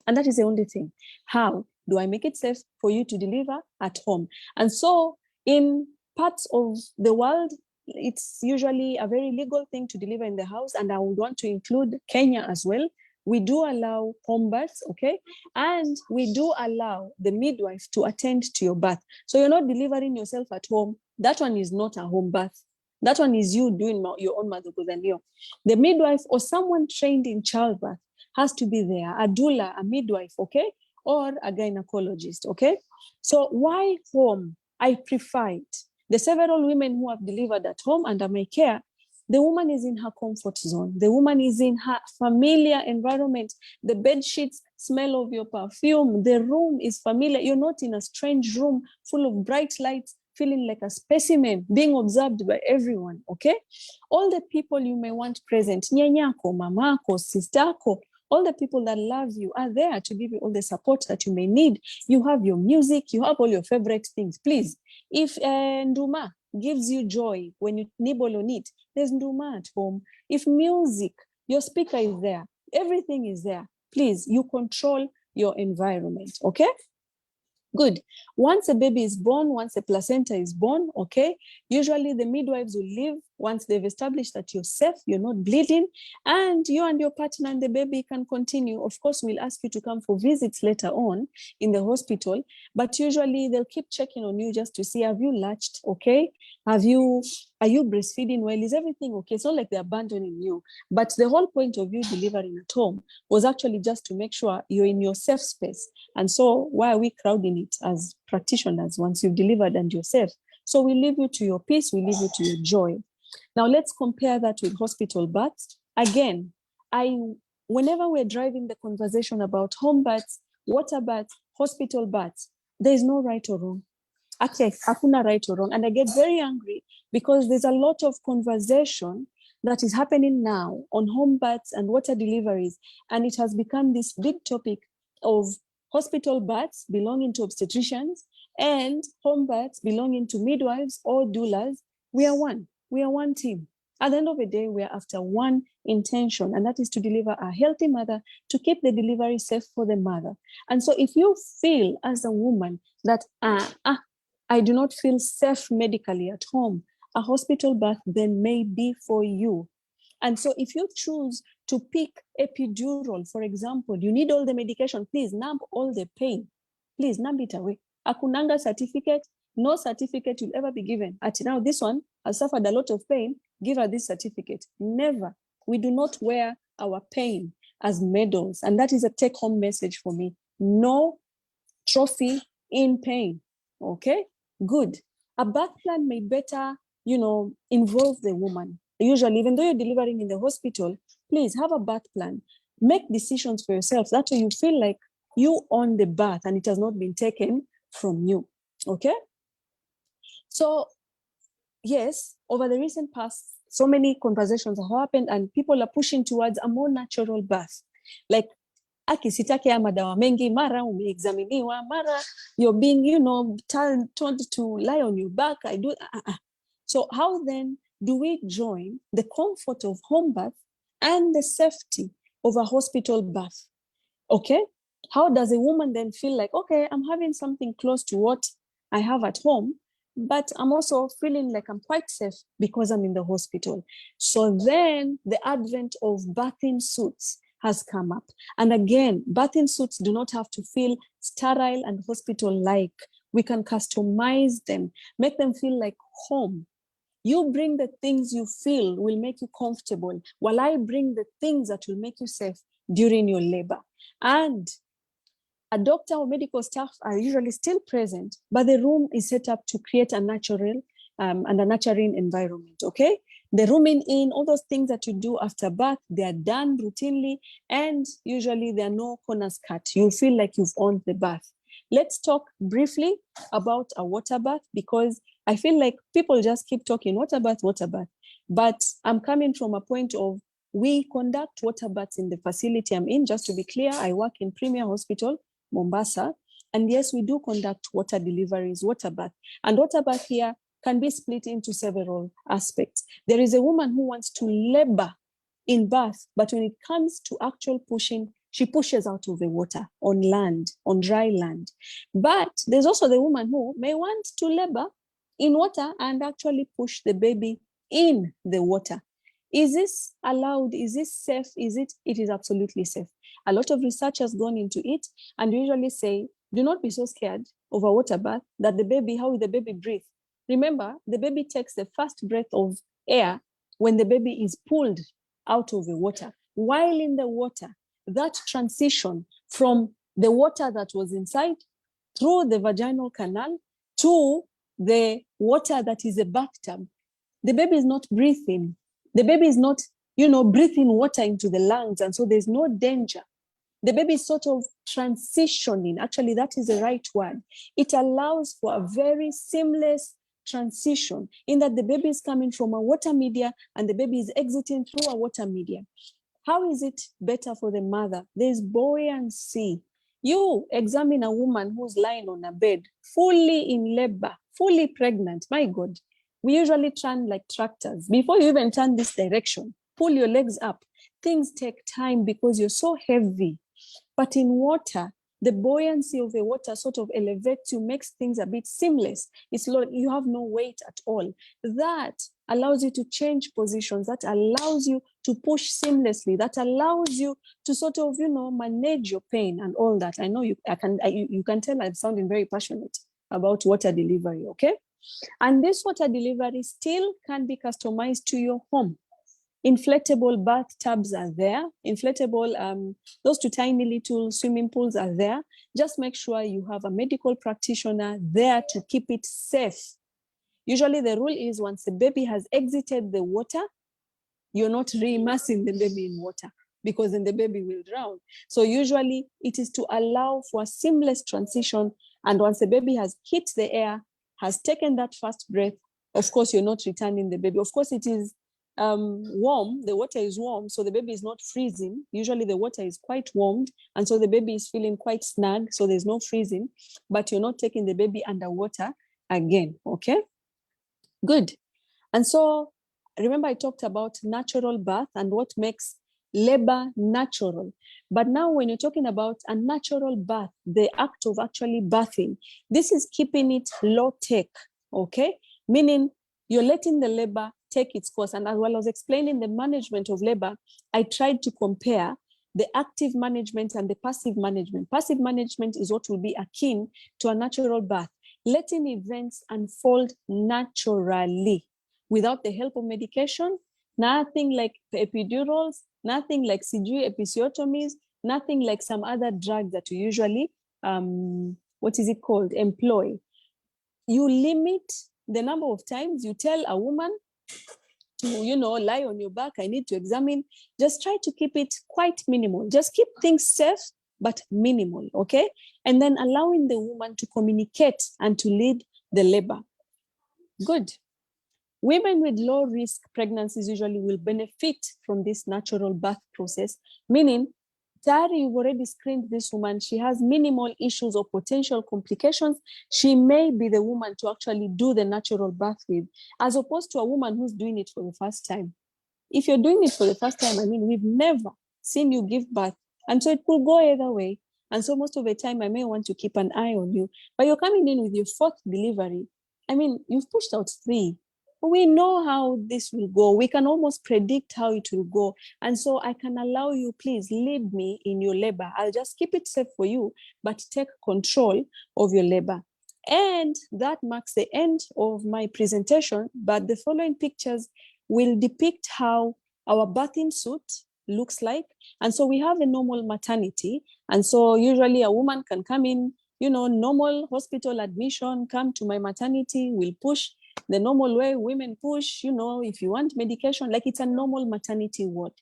And that is the only thing. How do I make it safe for you to deliver at home? And so in parts of the world, it's usually a very legal thing to deliver in the house. And I would want to include Kenya as well. We do allow home births, okay? And we do allow the midwife to attend to your birth. So you're not delivering yourself at home. That one is not a home birth. That one is you doing your own madhukudanio. The midwife or someone trained in childbirth has to be there, a doula, a midwife, okay? Or a gynecologist, okay? So why home? I prefer it. The several women who have delivered at home under my care, the woman is in her comfort zone. The woman is in her familiar environment. The bed sheets smell of your perfume. The room is familiar. You're not in a strange room full of bright lights, feeling like a specimen, being observed by everyone, okay? All the people you may want present, nyanyako, mamako, sisterko, all the people that love you are there to give you all the support that you may need. You have your music, you have all your favorite things. Please, if nduma gives you joy when you nibble on it, there's nduma at home. If music, your speaker is there, everything is there. Please, you control your environment, okay? Good. Once a baby is born, once a placenta is born, okay, usually the midwives will leave once they've established that you're safe, you're not bleeding, and you and your partner and the baby can continue. Of course, we'll ask you to come for visits later on in the hospital, but usually they'll keep checking on you just to see, have you latched, okay? Are you breastfeeding well? Is everything okay? It's not like they're abandoning you, but the whole point of you delivering at home was actually just to make sure you're in your safe space. And so why are we crowding it as practitioners once you've delivered and you're safe? So we leave you to your peace, we leave you to your joy. Now let's compare that with hospital births. Again, whenever we're driving the conversation about home births, water births, hospital births, there is no right or wrong. Okay, hakuna right or wrong. And I get very angry because there's a lot of conversation that is happening now on home births and water deliveries. And it has become this big topic of hospital births belonging to obstetricians and home births belonging to midwives or doulas. We are one team. At the end of the day, we are after one intention, and that is to deliver a healthy mother, to keep the delivery safe for the mother. And so if you feel as a woman that, I do not feel safe medically at home, a hospital birth then may be for you. And so if you choose to pick epidural, for example, you need all the medication, please numb all the pain. Please numb it away. Akunanga certificate, no certificate will ever be given. At now, this one has suffered a lot of pain, give her this certificate. Never. We do not wear our pain as medals. And that is a take-home message for me. No trophy in pain. Okay, good. A birth plan may better, involve the woman. Usually, even though you're delivering in the hospital, please have a birth plan. Make decisions for yourself. That way you feel like you own the birth and it has not been taken from you. Okay? So, yes, over the recent past, so many conversations have happened and people are pushing towards a more natural birth. Like, akisitake ya madawa mengi, mara umeexaminiwa, mara you're being, told to lie on your back. So how then do we join the comfort of home birth and the safety of a hospital birth? Okay, how does a woman then feel like, okay, I'm having something close to what I have at home, but I'm also feeling like I'm quite safe because I'm in the hospital. So then the advent of birthing suits has come up. And again, birthing suits do not have to feel sterile and hospital-like. We can customize them, make them feel like home. You bring the things you feel will make you comfortable, while I bring the things that will make you safe during your labor. And a doctor or medical staff are usually still present, but the room is set up to create a natural and a nurturing environment, okay? The rooming in, all those things that you do after birth, they are done routinely, and usually there are no corners cut. You feel like you've owned the birth. Let's talk briefly about a water bath, because I feel like people just keep talking water bath, but I'm coming from a point of we conduct water baths in the facility I'm in. Just to be clear, I work in Premier Hospital, Mombasa, and yes, we do conduct water deliveries, water bath. And water bath here can be split into several aspects. There is a woman who wants to labor in birth, but when it comes to actual pushing, she pushes out of the water on land, on dry land. But there's also the woman who may want to labor in water and actually push the baby in the water. Is this allowed? Is this safe? It is absolutely safe. A lot of research has gone into it, and we usually say, do not be so scared of a water bath that the baby, how will the baby breathe? Remember, the baby takes the first breath of air when the baby is pulled out of the water. While in the water, that transition from the water that was inside through the vaginal canal to the water that is a bathtub, the baby is not breathing. The baby is not, breathing water into the lungs, and so there's no danger. The baby is sort of transitioning. Actually, that is the right word. It allows for a very seamless transition in that the baby is coming from a water media and the baby is exiting through a water media. How is it better for the mother? There's buoyancy. You examine a woman who's lying on a bed, fully in labor, fully pregnant. My God, we usually turn like tractors. Before you even turn this direction, pull your legs up. Things take time because you're so heavy. But in water, the buoyancy of the water sort of elevates you, makes things a bit seamless. It's like you have no weight at all. That allows you to change positions, that allows you to push seamlessly, that allows you to sort of, manage your pain and all that. I know you can tell I'm sounding very passionate about water delivery, okay? And this water delivery still can be customized to your home. Inflatable bathtubs are there. Inflatable, those two tiny little swimming pools are there. Just make sure you have a medical practitioner there to keep it safe. Usually the rule is once the baby has exited the water, you're not re-immersing the baby in water because then the baby will drown. So usually it is to allow for a seamless transition. And once the baby has hit the air, has taken that first breath, of course, you're not returning the baby. Of course, it is warm, the water is warm, so the baby is not freezing. Usually the water is quite warmed, and so the baby is feeling quite snug, so there's no freezing, but you're not taking the baby underwater again, okay? Good. And so remember I talked about natural birth and what makes labor natural. But now when you're talking about a natural birth, the act of actually birthing, this is keeping it low tech, okay? Meaning you're letting the labor take its course. And as well as I was explaining the management of labor, I tried to compare the active management and the passive management. Passive management is what will be akin to a natural birth, letting events unfold naturally without the help of medication, nothing like epidurals, nothing like sijui episiotomies, nothing like some other drugs that you usually, employ. You limit the number of times you tell a woman to, lie on your back, I need to examine. Just try to keep it quite minimal. Just keep things safe, but minimal, okay? And then allowing the woman to communicate and to lead the labor. Good. Women with low risk pregnancies usually will benefit from this natural birth process, meaning Tari, you've already screened this woman. She has minimal issues or potential complications. She may be the woman to actually do the natural birth with, as opposed to a woman who's doing it for the first time. If you're doing it for the first time, we've never seen you give birth. And so it could go either way. And so most of the time, I may want to keep an eye on you. But you're coming in with your fourth delivery. You've pushed out 3. We know how this will go. We can almost predict how it will go. And so I can allow you, please lead me in your labor. I'll just keep it safe for you, but take control of your labor. And that marks the end of my presentation. But the following pictures will depict how our birthing suit looks like. And so we have a normal maternity. And so usually a woman can come in, normal hospital admission, come to my maternity, we'll push the normal way women push, if you want medication, like it's a normal maternity ward.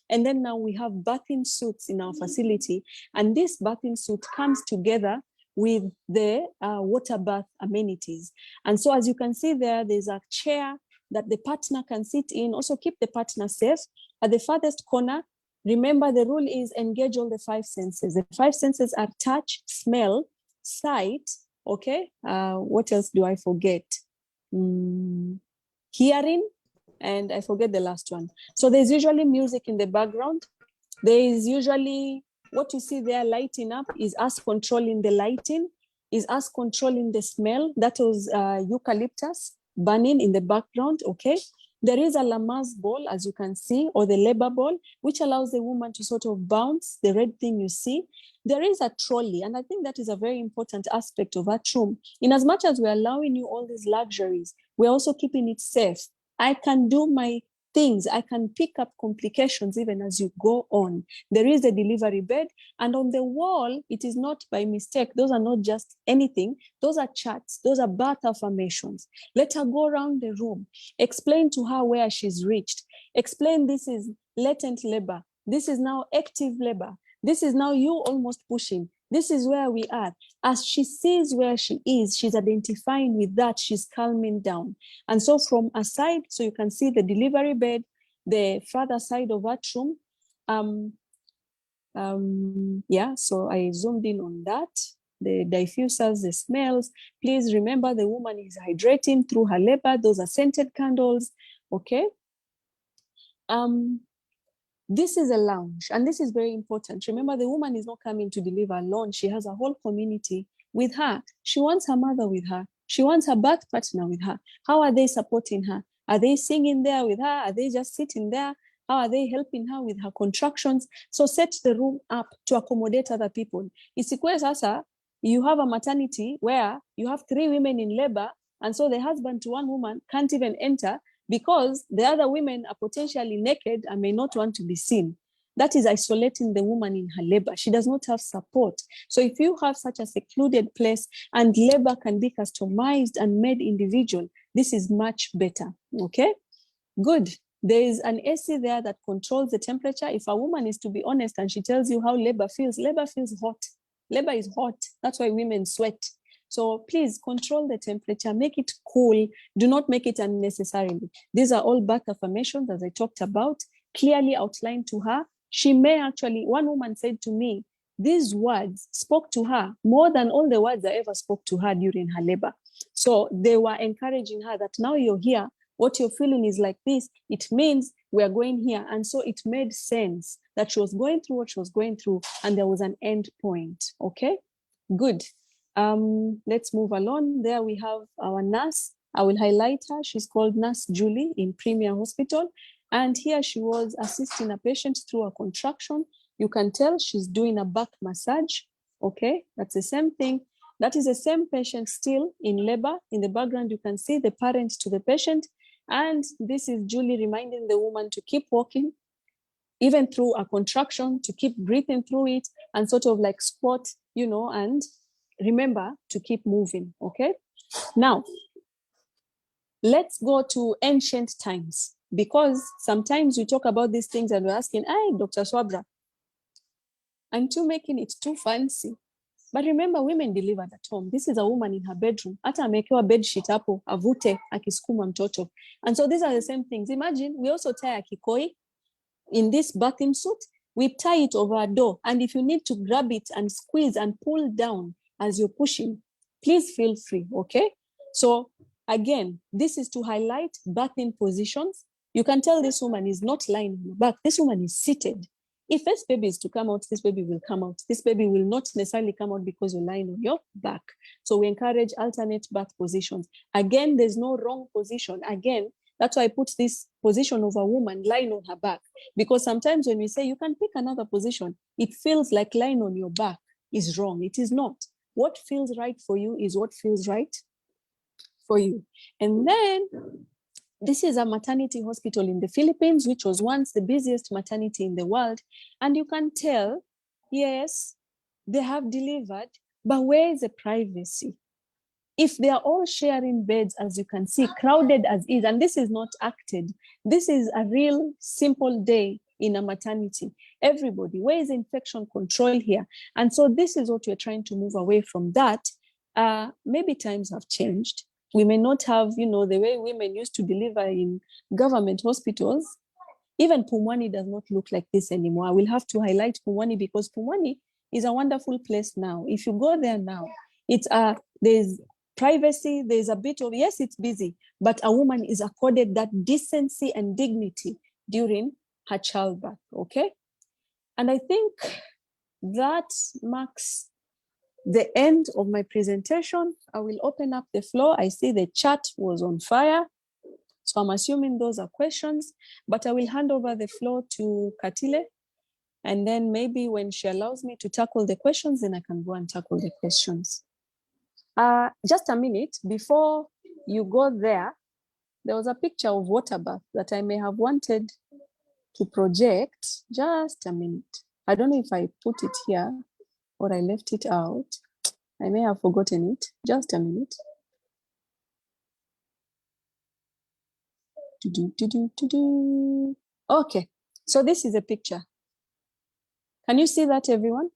And then now we have birthing suits in our facility. And this birthing suit comes together with the water bath amenities. And so as you can see there's a chair that the partner can sit in. Also keep the partner safe. At the farthest corner, remember the rule is engage all the 5 senses. The 5 senses are touch, smell, sight, okay? What else do I forget? Hearing, and I forget the last one. So there's usually music in the background. There is usually what you see there lighting up is us controlling the lighting, is us controlling the smell. That was eucalyptus burning in the background, okay? There is a Lamaze ball, as you can see, or the labor ball, which allows the woman to sort of bounce the red thing you see. There is a trolley, and I think that is a very important aspect of our room. In as much as we're allowing you all these luxuries, we're also keeping it safe. I can do my things. I can pick up complications even as you go on. There is a delivery bed, and on the wall, it is not by mistake. Those are not just anything. Those are charts. Those are birth affirmations. Let her go around the room. Explain to her where she's reached. Explain this is latent labor. This is now active labor. This is now you almost pushing. This is where we are. As she sees where she is, she's identifying with that, she's calming down. And so from a side, so you can see the delivery bed, the further side of that room. So I zoomed in on that. The diffusers, the smells. Please remember the woman is hydrating through her labor. Those are scented candles, okay? This is a lounge, and this is very important. Remember, the woman is not coming to deliver alone. She has a whole community with her. She wants her mother with her. She wants her birth partner with her. How are they supporting her? Are they singing there with her? Are they just sitting there? How are they helping her with her contractions? So set the room up to accommodate other people. Isikwe sasa, you have a maternity where you have 3 women in labor, and so the husband to one woman can't even enter because the other women are potentially naked and may not want to be seen. That is isolating the woman in her labor. She does not have support. So if you have such a secluded place and labor can be customized and made individual, this is much better, okay? Good. There is an AC there that controls the temperature. If a woman is to be honest and she tells you how labor feels hot. Labor is hot. That's why women sweat. So please control the temperature, make it cool. Do not make it unnecessarily. These are all birth affirmations, as I talked about, clearly outlined to her. She may actually, one woman said to me, these words spoke to her more than all the words I ever spoke to her during her labor. So they were encouraging her that now you're here, what you're feeling is like this. It means we are going here. And so it made sense that she was going through what she was going through and there was an end point, okay? Good. Let's move along. There we have our nurse. I will highlight her. She's called Nurse Julie in Premier Hospital. And here she was assisting a patient through a contraction. You can tell she's doing a back massage. Okay, that's the same thing. That is the same patient still in labor. In the background, you can see the parent to the patient. And this is Julie reminding the woman to keep walking, even through a contraction, to keep breathing through it and sort of like squat, you know, and remember to keep moving, okay? Now, let's go to ancient times, because sometimes we talk about these things and we're asking, hey, Dr. Swabra, aren't you making it too fancy? But remember, women delivered at home. This is a woman in her bedroom. Hata amekewa bed sheet hapo, avute, akisukuma mtoto. And so these are the same things. Imagine, we also tie a kikoi in this bathing suit. We tie it over a door. And if you need to grab it and squeeze and pull down as you're pushing, please feel free, okay? So again, this is to highlight bathing positions. You can tell this woman is not lying on her back. This woman is seated. If this baby is to come out, this baby will come out. This baby will not necessarily come out because you're lying on your back. So we encourage alternate birth positions. Again, there's no wrong position. Again, that's why I put this position of a woman lying on her back. Because sometimes when we say you can pick another position, it feels like lying on your back is wrong. It is not. What feels right for you is what feels right for you. And then this is a maternity hospital in the Philippines, which was once the busiest maternity in the world. And you can tell, yes, they have delivered, but where is the privacy? If they are all sharing beds, as you can see, crowded as is, and this is not acted, this is a real simple day in a maternity. Everybody, where is infection control here? And so this is what we're trying to move away from that. Maybe times have changed. We may not have, you know, the way women used to deliver in government hospitals. Even Pumwani does not look like this anymore. I will have to highlight Pumwani because Pumwani is a wonderful place now. If you go there now, it's there's privacy, there's a bit of, yes, it's busy, but a woman is accorded that decency and dignity during her childbirth, okay? And I think that marks the end of my presentation. I will open up the floor. I see the chat was on fire. So I'm assuming those are questions, but I will hand over the floor to Katile. And then maybe when she allows me to tackle the questions, then I can go and tackle the questions. Just a minute, before you go there, there was a picture of water bath that I may have wanted to project. Just a minute. I don't know if I put it here or I left it out. I may have forgotten it. Just a minute. Okay, so this is a picture. Can you see that, everyone?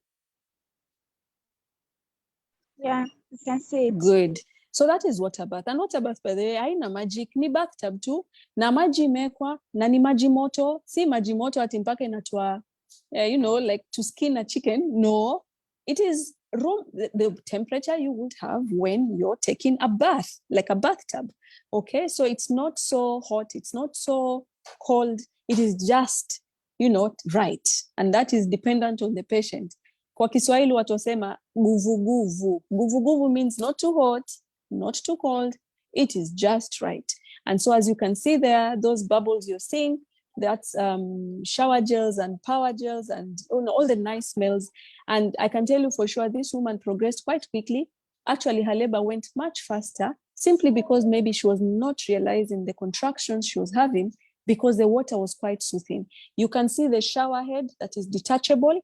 Yeah, you can see it. Good. So that is water bath. And water bath, by the way, haina magic, ni bathtub tu, na maji imekwa, na ni maji moto, si maji moto ati mpaka inatoa, you know, like to skin a chicken. No, it is room, the temperature you would have when you're taking a bath, like a bathtub. Okay, so it's not so hot, it's not so cold, it is just, you know, right. And that is dependent on the patient. Kwa Kiswahili watu wasema guvu guvu. Guvu guvu means not too hot, not too cold, it is just right. And so as you can see there, those bubbles you're seeing, that's shower gels and power gels and all the nice smells. And I can tell you for sure, this woman progressed quite quickly. Actually, her labor went much faster, simply because maybe she was not realizing the contractions she was having, because the water was quite soothing. You can see the shower head that is detachable.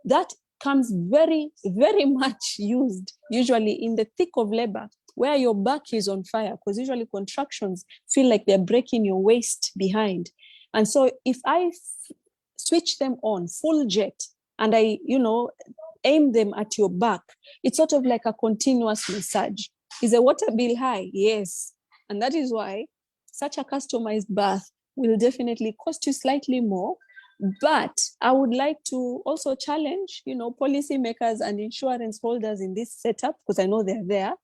That comes very, very much used, usually in the thick of labor, where your back is on fire, because usually contractions feel like they're breaking your waist behind. And so if I switch them on full jet and I, aim them at your back, it's sort of like a continuous massage. Is the water bill high? Yes. And that is why such a customized bath will definitely cost you slightly more. But I would like to also challenge, policymakers and insurance holders in this setup, because I know they're there.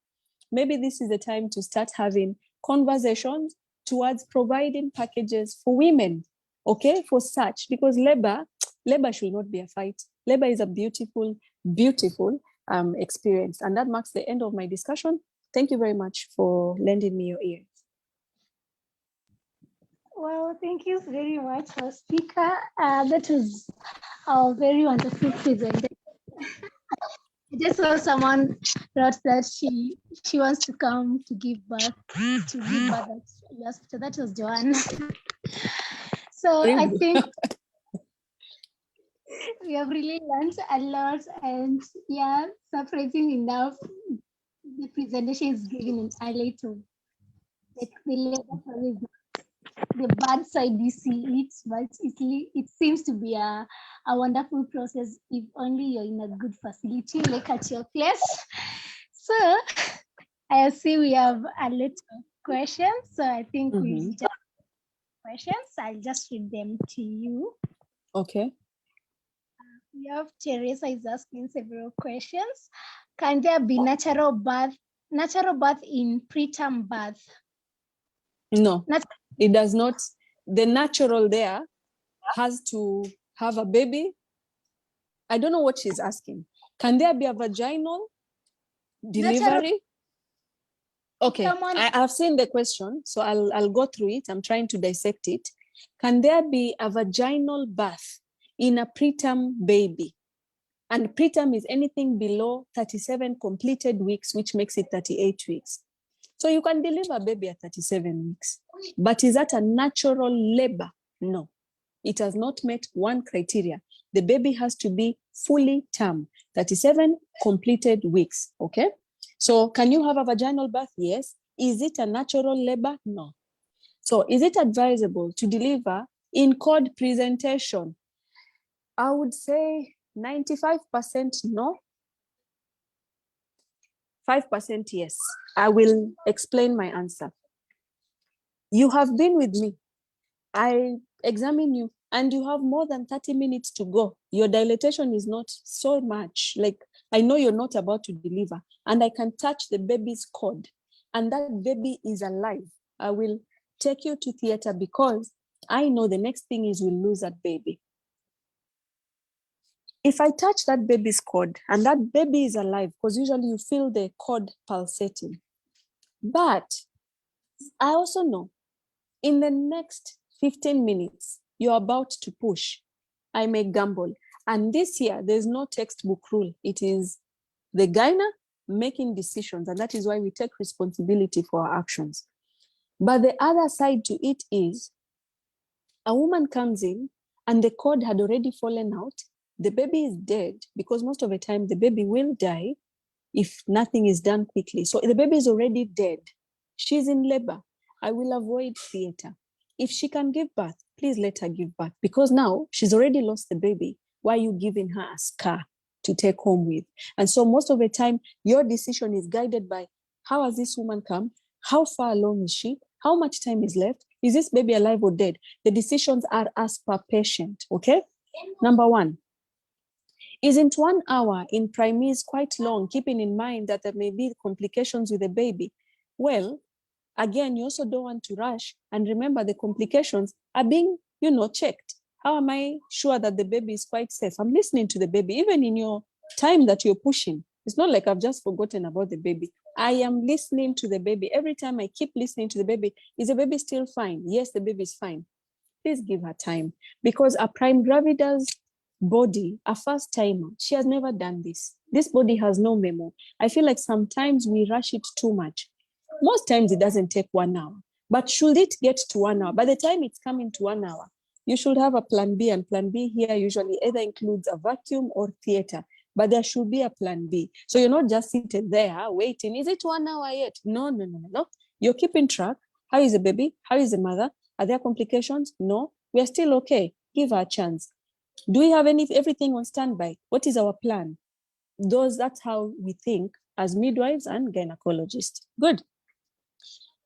Maybe this is the time to start having conversations towards providing packages for women, okay, for such, because labor should not be a fight. Labor is a beautiful, beautiful experience. And that marks the end of my discussion. Thank you very much for lending me your ear. Well, thank you very much, our speaker. That was a very wonderful presentation. I just saw someone wrote that she wants to come to give birth at the hospital. That was Joanne. So I think we have really learned a lot, and yeah, surprising enough, the presentation is giving an highlight of like the labor, the bad side you see it, but it seems to be a wonderful process if only you're in a good facility like at your place. So I see we have a lot of questions, so I think we'll just questions. I'll just read them to you. Okay. We have Teresa is asking several questions. Can there be natural birth in preterm birth? No, it does not. The natural there has to have a baby. I don't know what she's asking. Can there be a vaginal delivery? Okay, I've seen the question, so I'll go through it. I'm trying to dissect it. Can there be a vaginal birth in a preterm baby? And preterm is anything below 37 completed weeks, which makes it 38 weeks. So you can deliver a baby at 37 weeks. But is that a natural labor? No. It has not met one criteria. The baby has to be fully term, 37 completed weeks, okay? So can you have a vaginal birth? Yes. Is it a natural labor? No. So is it advisable to deliver in cord presentation? I would say 95% no, 5% yes. I will explain my answer. You have been with me. I examine you and you have more than 30 minutes to go. Your dilatation is not so much. Like, I know you're not about to deliver and I can touch the baby's cord and that baby is alive. I will take you to theater because I know the next thing is we'll lose that baby. If I touch that baby's cord and that baby is alive, because usually you feel the cord pulsating. But I also know in the next 15 minutes, you're about to push. I may gamble. And this year, there's no textbook rule. It is the gyna making decisions. And that is why we take responsibility for our actions. But the other side to it is a woman comes in and the cord had already fallen out. The baby is dead because most of the time the baby will die if nothing is done quickly. So the baby is already dead. She's in labor. I will avoid theater. If she can give birth, please let her give birth because now she's already lost the baby. Why are you giving her a scar to take home with? And so most of the time, your decision is guided by how has this woman come? How far along is she? How much time is left? Is this baby alive or dead? The decisions are as per patient, okay? Number one, isn't 1 hour in premise quite long, keeping in mind that there may be complications with the baby? Well, again, you also don't want to rush. And remember, the complications are being, checked. How am I sure that the baby is quite safe? I'm listening to the baby, even in your time that you're pushing. It's not like I've just forgotten about the baby. I am listening to the baby. Every time I keep listening to the baby, is the baby still fine? Yes, the baby is fine. Please give her time, because a prime gravida's body, a first timer, she has never done this. This body has no memo. I feel like sometimes we rush it too much. Most times it doesn't take 1 hour, but should it get to 1 hour, by the time it's coming to 1 hour, you should have a plan B, and plan B here usually either includes a vacuum or theater, but there should be a plan B. So you're not just seated there waiting. Is it 1 hour yet? No. You're keeping track. How is the baby? How is the mother? Are there complications? No, we are still okay. Give her a chance. Do we have everything on standby? What is our plan? That's how we think as midwives and gynecologists. Good.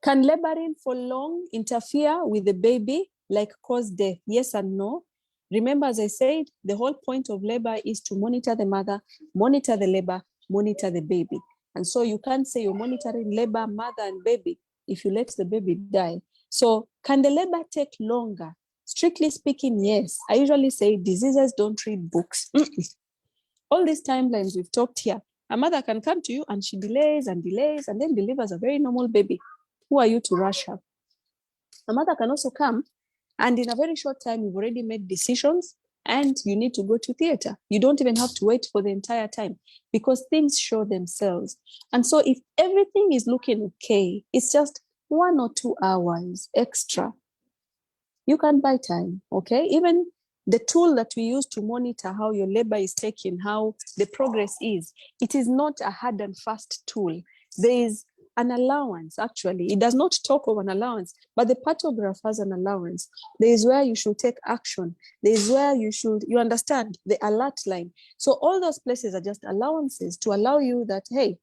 Can laboring for long interfere with the baby, like cause death? Yes and no. Remember, as I said, the whole point of labor is to monitor the mother, monitor the labor, monitor the baby. And so you can't say you're monitoring labor, mother, and baby if you let the baby die. So can the labor take longer? Strictly speaking, yes. I usually say diseases don't read books. All these timelines we've talked here, a mother can come to you and she delays and delays and then delivers a very normal baby. Who are you to rush her? A mother can also come and in a very short time, you've already made decisions and you need to go to theater. You don't even have to wait for the entire time because things show themselves. And so if everything is looking okay, it's just 1 or 2 hours extra. You can buy time, okay? Even the tool that we use to monitor how your labor is taking, how the progress is, it is not a hard and fast tool. There is an allowance, actually. It does not talk of an allowance, but the pathograph has an allowance. There is where you should take action. There is where you understand the alert line. So all those places are just allowances to allow you that, hey,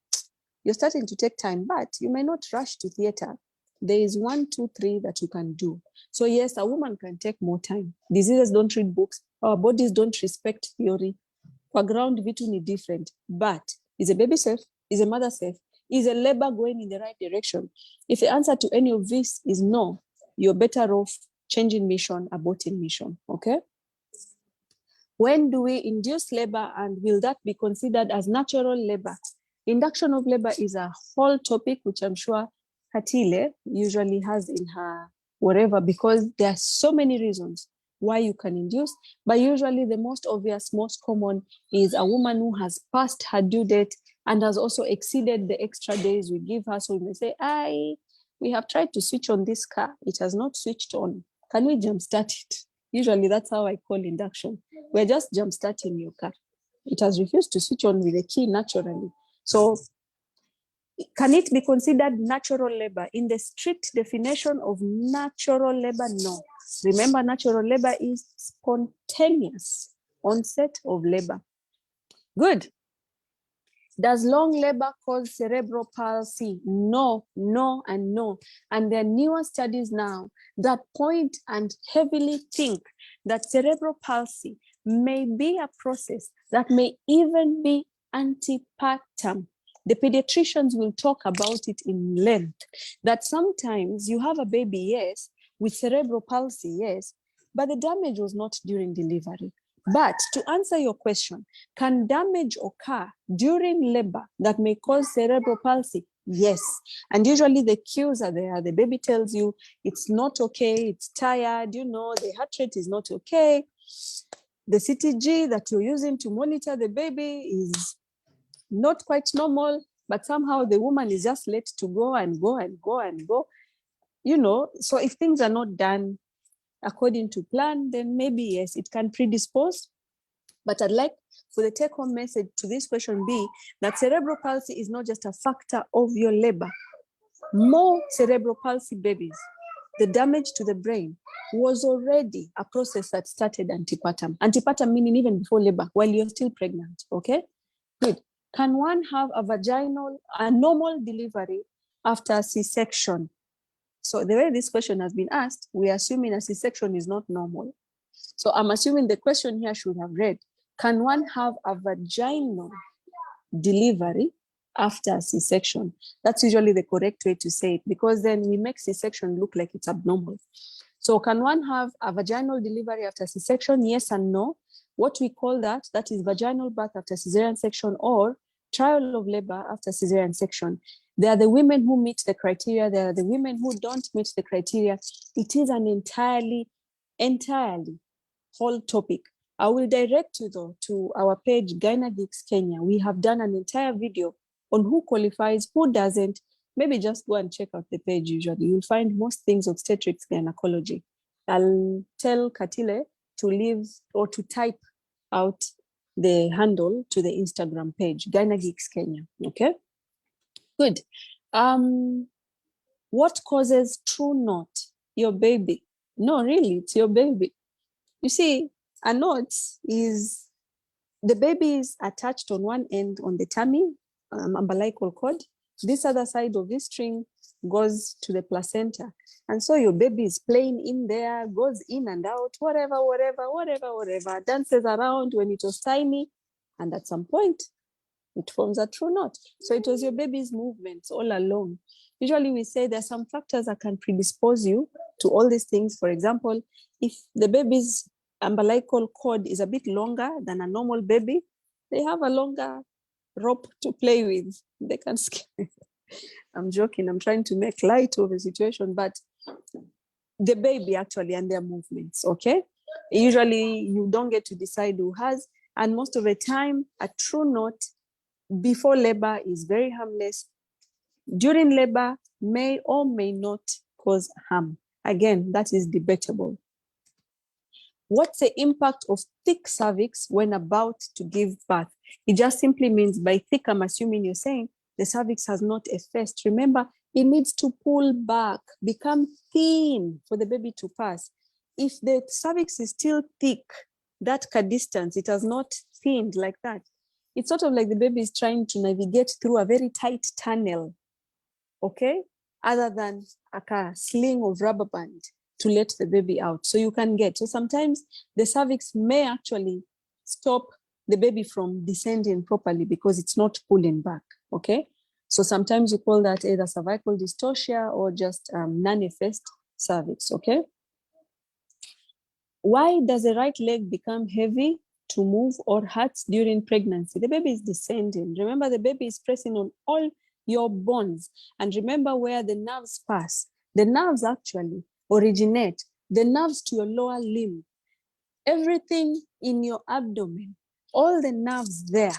you're starting to take time, but you may not rush to theater. There is 1, 2, 3 that you can do. So yes, a woman can take more time. Diseases don't read books. Our bodies don't respect theory. For ground, vitu ni different. But is a baby safe? Is a mother safe? Is a labor going in the right direction? If the answer to any of this is no, you're better off changing mission, aborting mission, okay? When do we induce labor and will that be considered as natural labor? Induction of labor is a whole topic, which I'm sure Katile usually has in her whatever, because there are so many reasons why you can induce, but usually the most obvious, most common is a woman who has passed her due date and has also exceeded the extra days we give her. So we may say, we have tried to switch on this car. It has not switched on. Can we jumpstart it? Usually that's how I call induction. We're just jumpstarting your car. It has refused to switch on with the key naturally. So can it be considered natural labor? In the strict definition of natural labor, no. Remember, natural labor is spontaneous onset of labor. Good. Does long labor cause cerebral palsy? No, no, and no. And there are newer studies now that point and heavily think that cerebral palsy may be a process that may even be antepartum. The pediatricians will talk about it in length, that sometimes you have a baby, yes, with cerebral palsy, yes, but the damage was not during delivery. But to answer your question, can damage occur during labor that may cause cerebral palsy? Yes. And usually the cues are there. The baby tells you it's not okay, it's tired, the heart rate is not okay. The CTG that you're using to monitor the baby is not quite normal, but somehow the woman is just let to go and go and go and go. So if things are not done according to plan, then maybe yes, it can predispose. But I'd like for the take-home message to this question be that cerebral palsy is not just a factor of your labor. More cerebral palsy babies, the damage to the brain was already a process that started antepartum. Antepartum meaning even before labor, while you're still pregnant, okay? Good. Can one have a normal delivery after a C-section? So the way this question has been asked, we're assuming a C-section is not normal. So I'm assuming the question here should have read, can one have a vaginal delivery after a C-section? That's usually the correct way to say it, because then we make C-section look like it's abnormal. So can one have a vaginal delivery after C-section? Yes and no. What we call that is vaginal birth after cesarean section, or trial of labor after cesarean section. There are the women who meet the criteria. There are the women who don't meet the criteria. It is an entirely whole topic. I will direct you though to our page, Gynageeks Kenya. We have done an entire video on who qualifies, who doesn't. Maybe just go and check out the page usually. You'll find most things obstetrics gynecology. I'll tell Katile to leave or to type out the handle to the Instagram page, Gynageeks Kenya, okay? Good. What causes true knot? Your baby. No, really, it's your baby. You see, a knot is, the baby is attached on one end on the tummy, umbilical cord. This other side of this string goes to the placenta. And so your baby is playing in there, goes in and out, whatever, dances around when it was tiny. And at some point, it forms a true knot. So it was your baby's movements all along. Usually we say there are some factors that can predispose you to all these things. For example, if the baby's umbilical cord is a bit longer than a normal baby, they have a longer rope to play with. They can scare. I'm joking. I'm trying to make light of the situation, but the baby actually and their movements, okay? Usually you don't get to decide who has, and most of the time a true knot before labor is very harmless. During labor may or may not cause harm. Again, that is debatable. What's the impact of thick cervix when about to give birth? It just simply means, by thick, I'm assuming you're saying the cervix has not effaced. Remember, it needs to pull back, become thin for the baby to pass. If the cervix is still thick, that distance, it has not thinned like that. It's sort of like the baby is trying to navigate through a very tight tunnel, okay? Other than a sling of rubber band to let the baby out. So you can get, so sometimes the cervix may actually stop the baby from descending properly because it's not pulling back, okay? So sometimes you call that either cervical dystocia or just non-effaced cervix, okay? Why does the right leg become heavy to move or hurts during pregnancy? The baby is descending. Remember, the baby is pressing on all your bones. And remember where the nerves pass. The nerves actually originate, the nerves to your lower limb. Everything in your abdomen, all the nerves there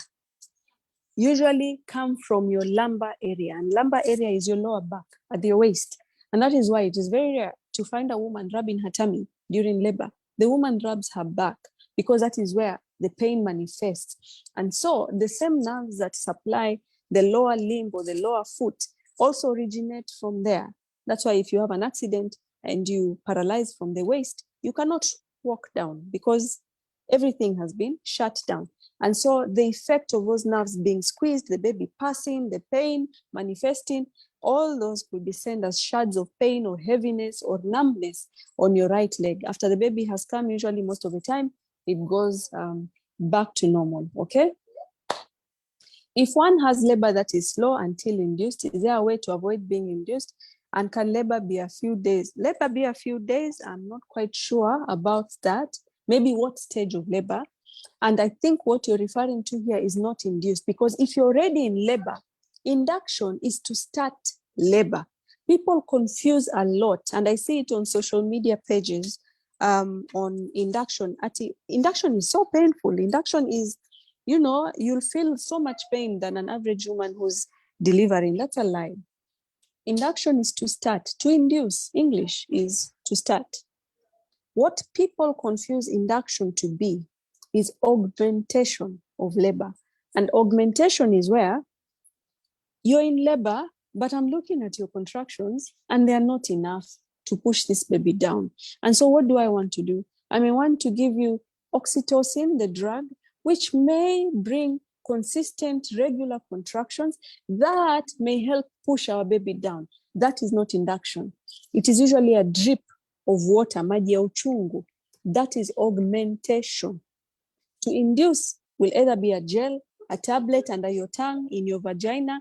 usually come from your lumbar area. And lumbar area is your lower back at your waist. And that is why it is very rare to find a woman rubbing her tummy during labor. The woman rubs her back because that is where the pain manifests. And so the same nerves that supply the lower limb or the lower foot also originate from there. That's why if you have an accident and you paralyze from the waist, you cannot walk down because everything has been shut down. And so the effect of those nerves being squeezed, the baby passing, the pain manifesting, all those could descend as shards of pain or heaviness or numbness on your right leg. After the baby has come, usually most of the time, it goes back to normal, okay? If one has labor that is slow until induced, is there a way to avoid being induced? And can labor be a few days? Labor be a few days? I'm not quite sure about that. Maybe what stage of labor? And I think what you're referring to here is not induced, because if you're already in labor, induction is to start labor. People confuse a lot, and I see it on social media pages on induction. Induction is so painful. Induction is, you know, you'll feel so much pain than an average woman who's delivering. That's a lie. Induction is to start. To induce, English is to start. What people confuse induction to be is augmentation of labor. And augmentation is where you're in labor, but I'm looking at your contractions and they're not enough to push this baby down. And so what do I want to do? I may want to give you oxytocin, the drug, which may bring consistent, regular contractions that may help push our baby down. That is not induction. It is usually a drip of water, maji ya uchungu. That is augmentation. To induce will either be a gel, a tablet under your tongue, in your vagina,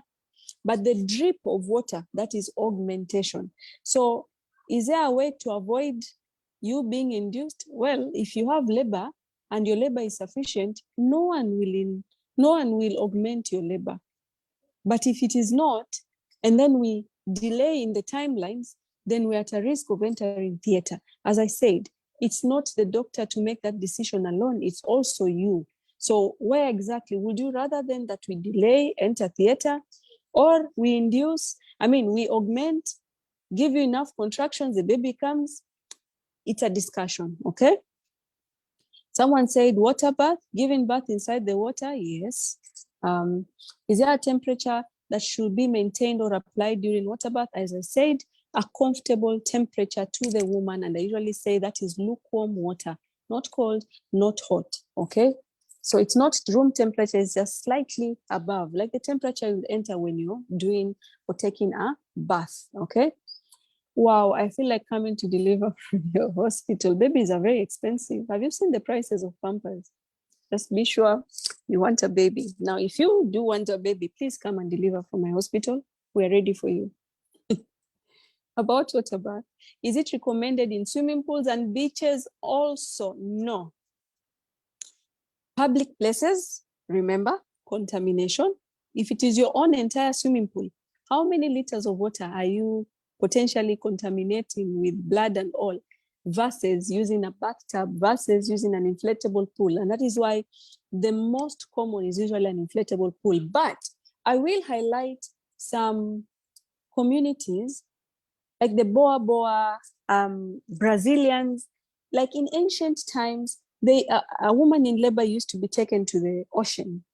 but the drip of water, that is augmentation. So is there a way to avoid you being induced? Well, if you have labor and your labor is sufficient, no one will no one will augment your labor. But if it is not, and then we delay in the timelines, then we're at a risk of entering theater. As I said, it's not the doctor to make that decision alone, it's also you. So where exactly would you rather than that we delay, enter theater, or we induce, we augment, give you enough contractions, the baby comes? It's a discussion, okay? Someone said water bath, giving birth inside the water, yes. Is there a temperature that should be maintained or applied during water bath? As I said, a comfortable temperature to the woman, and I usually say that is lukewarm water, not cold, not hot, okay? So it's not room temperature, it's just slightly above, like the temperature you enter when you're doing or taking a bath, okay? Wow, I feel like coming to deliver from your hospital. Babies are very expensive. Have you seen the prices of Pampers? Just be sure you want a baby. Now, if you do want a baby, please come and deliver from my hospital. We're ready for you. About water bath, is it recommended in swimming pools and beaches? Also, no. Public places, remember, contamination. If it is your own entire swimming pool, how many liters of water are you potentially contaminating with blood and all, versus using a bathtub, versus using an inflatable pool? And that is why the most common is usually an inflatable pool. But I will highlight some communities like the Boa Boa, Brazilians. Like in ancient times, a woman in labor used to be taken to the ocean,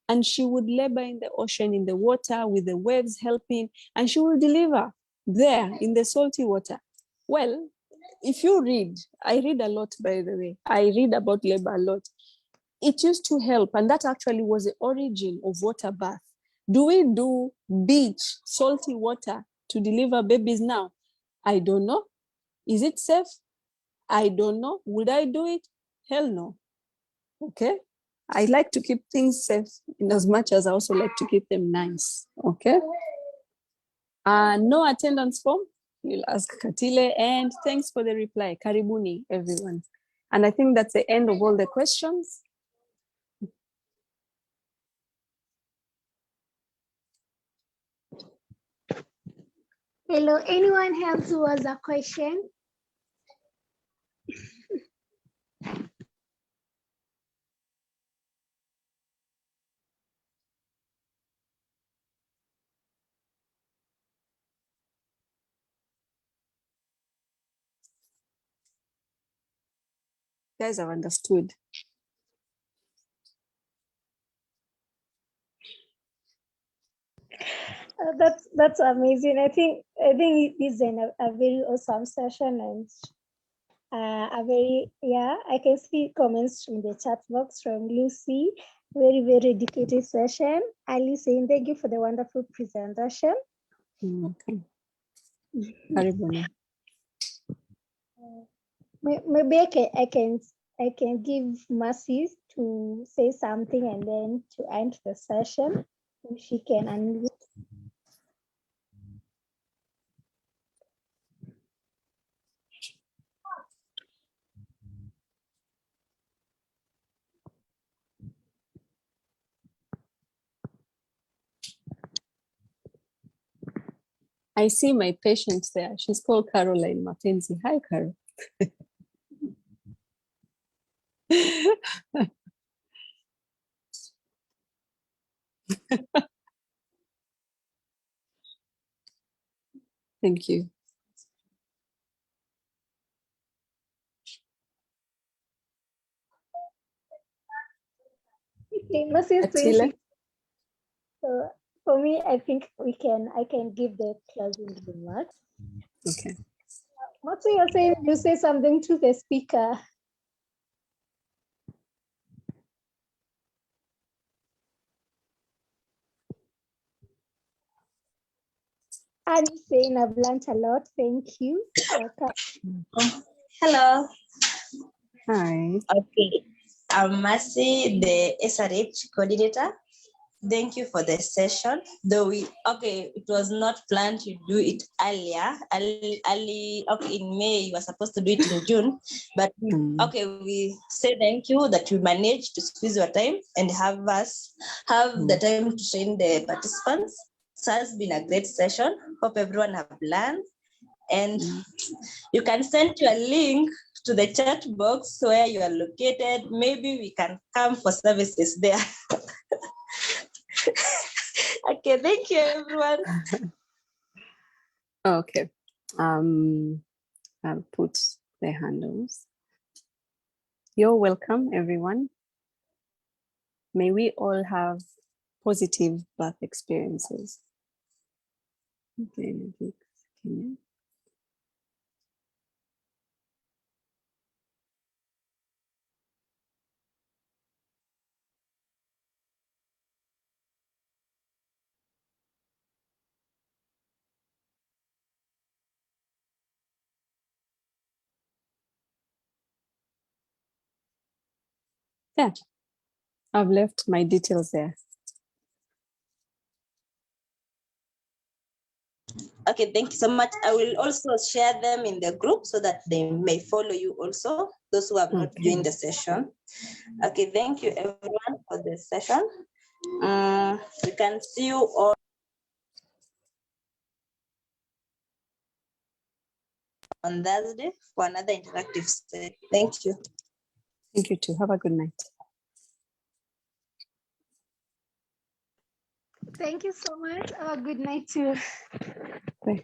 and she would labor in the ocean, in the water, with the waves helping, and she will deliver there in the salty water. Well, if you read, I read a lot, by the way, I read about labor a lot. It used to help, and that actually was the origin of water bath. Do we do beach, salty water to deliver babies now? I don't know. Is it safe? I don't know. Would I do it? Hell no. Okay. I like to keep things safe in as much as I also like to keep them nice. Okay. No attendance form. You'll ask Katile, and thanks for the reply. Karibuni, everyone. And I think that's the end of all the questions. Hello, anyone else who has a question? Guys, I've understood. That's amazing. I think it is a very awesome session, and I can see comments in the chat box from Lucy. Very, very dedicated session. Ali saying thank you for the wonderful presentation. Okay. Karibuni. Maybe I can give Mercy to say something and then to end the session. If she can unmute. I see my patient there. She's called Caroline Mapenzi. Hi, Carol. Thank you. Atila? So for me, I think I can give the closing remarks. Okay. What's you're saying? You say something to the speaker. I'm saying I've learned a lot. Thank you. Hello. Hi. Okay. I'm Mercy, the SRH coordinator. Thank you for the session. Though it was not planned to do it earlier. Okay, in May, you were supposed to do it in June, but we say thank you that you managed to squeeze your time and have the time to train the participants. So it's been a great session. Hope everyone have learned, and you can send your link to the chat box where you are located. Maybe we can come for services there. Okay, thank you, everyone. Okay. I'll put the handles. You're welcome, everyone. May we all have positive birth experiences. Okay, Kenya. Yeah, I've left my details there. Okay, thank you so much. I will also share them in the group so that they may follow you also, those who have not joined the session. Okay, thank you everyone for the session. We can see you all on Thursday for another interactive session. Thank you. Thank you too. Have a good night. Thank you so much. Have a good night too. Bye.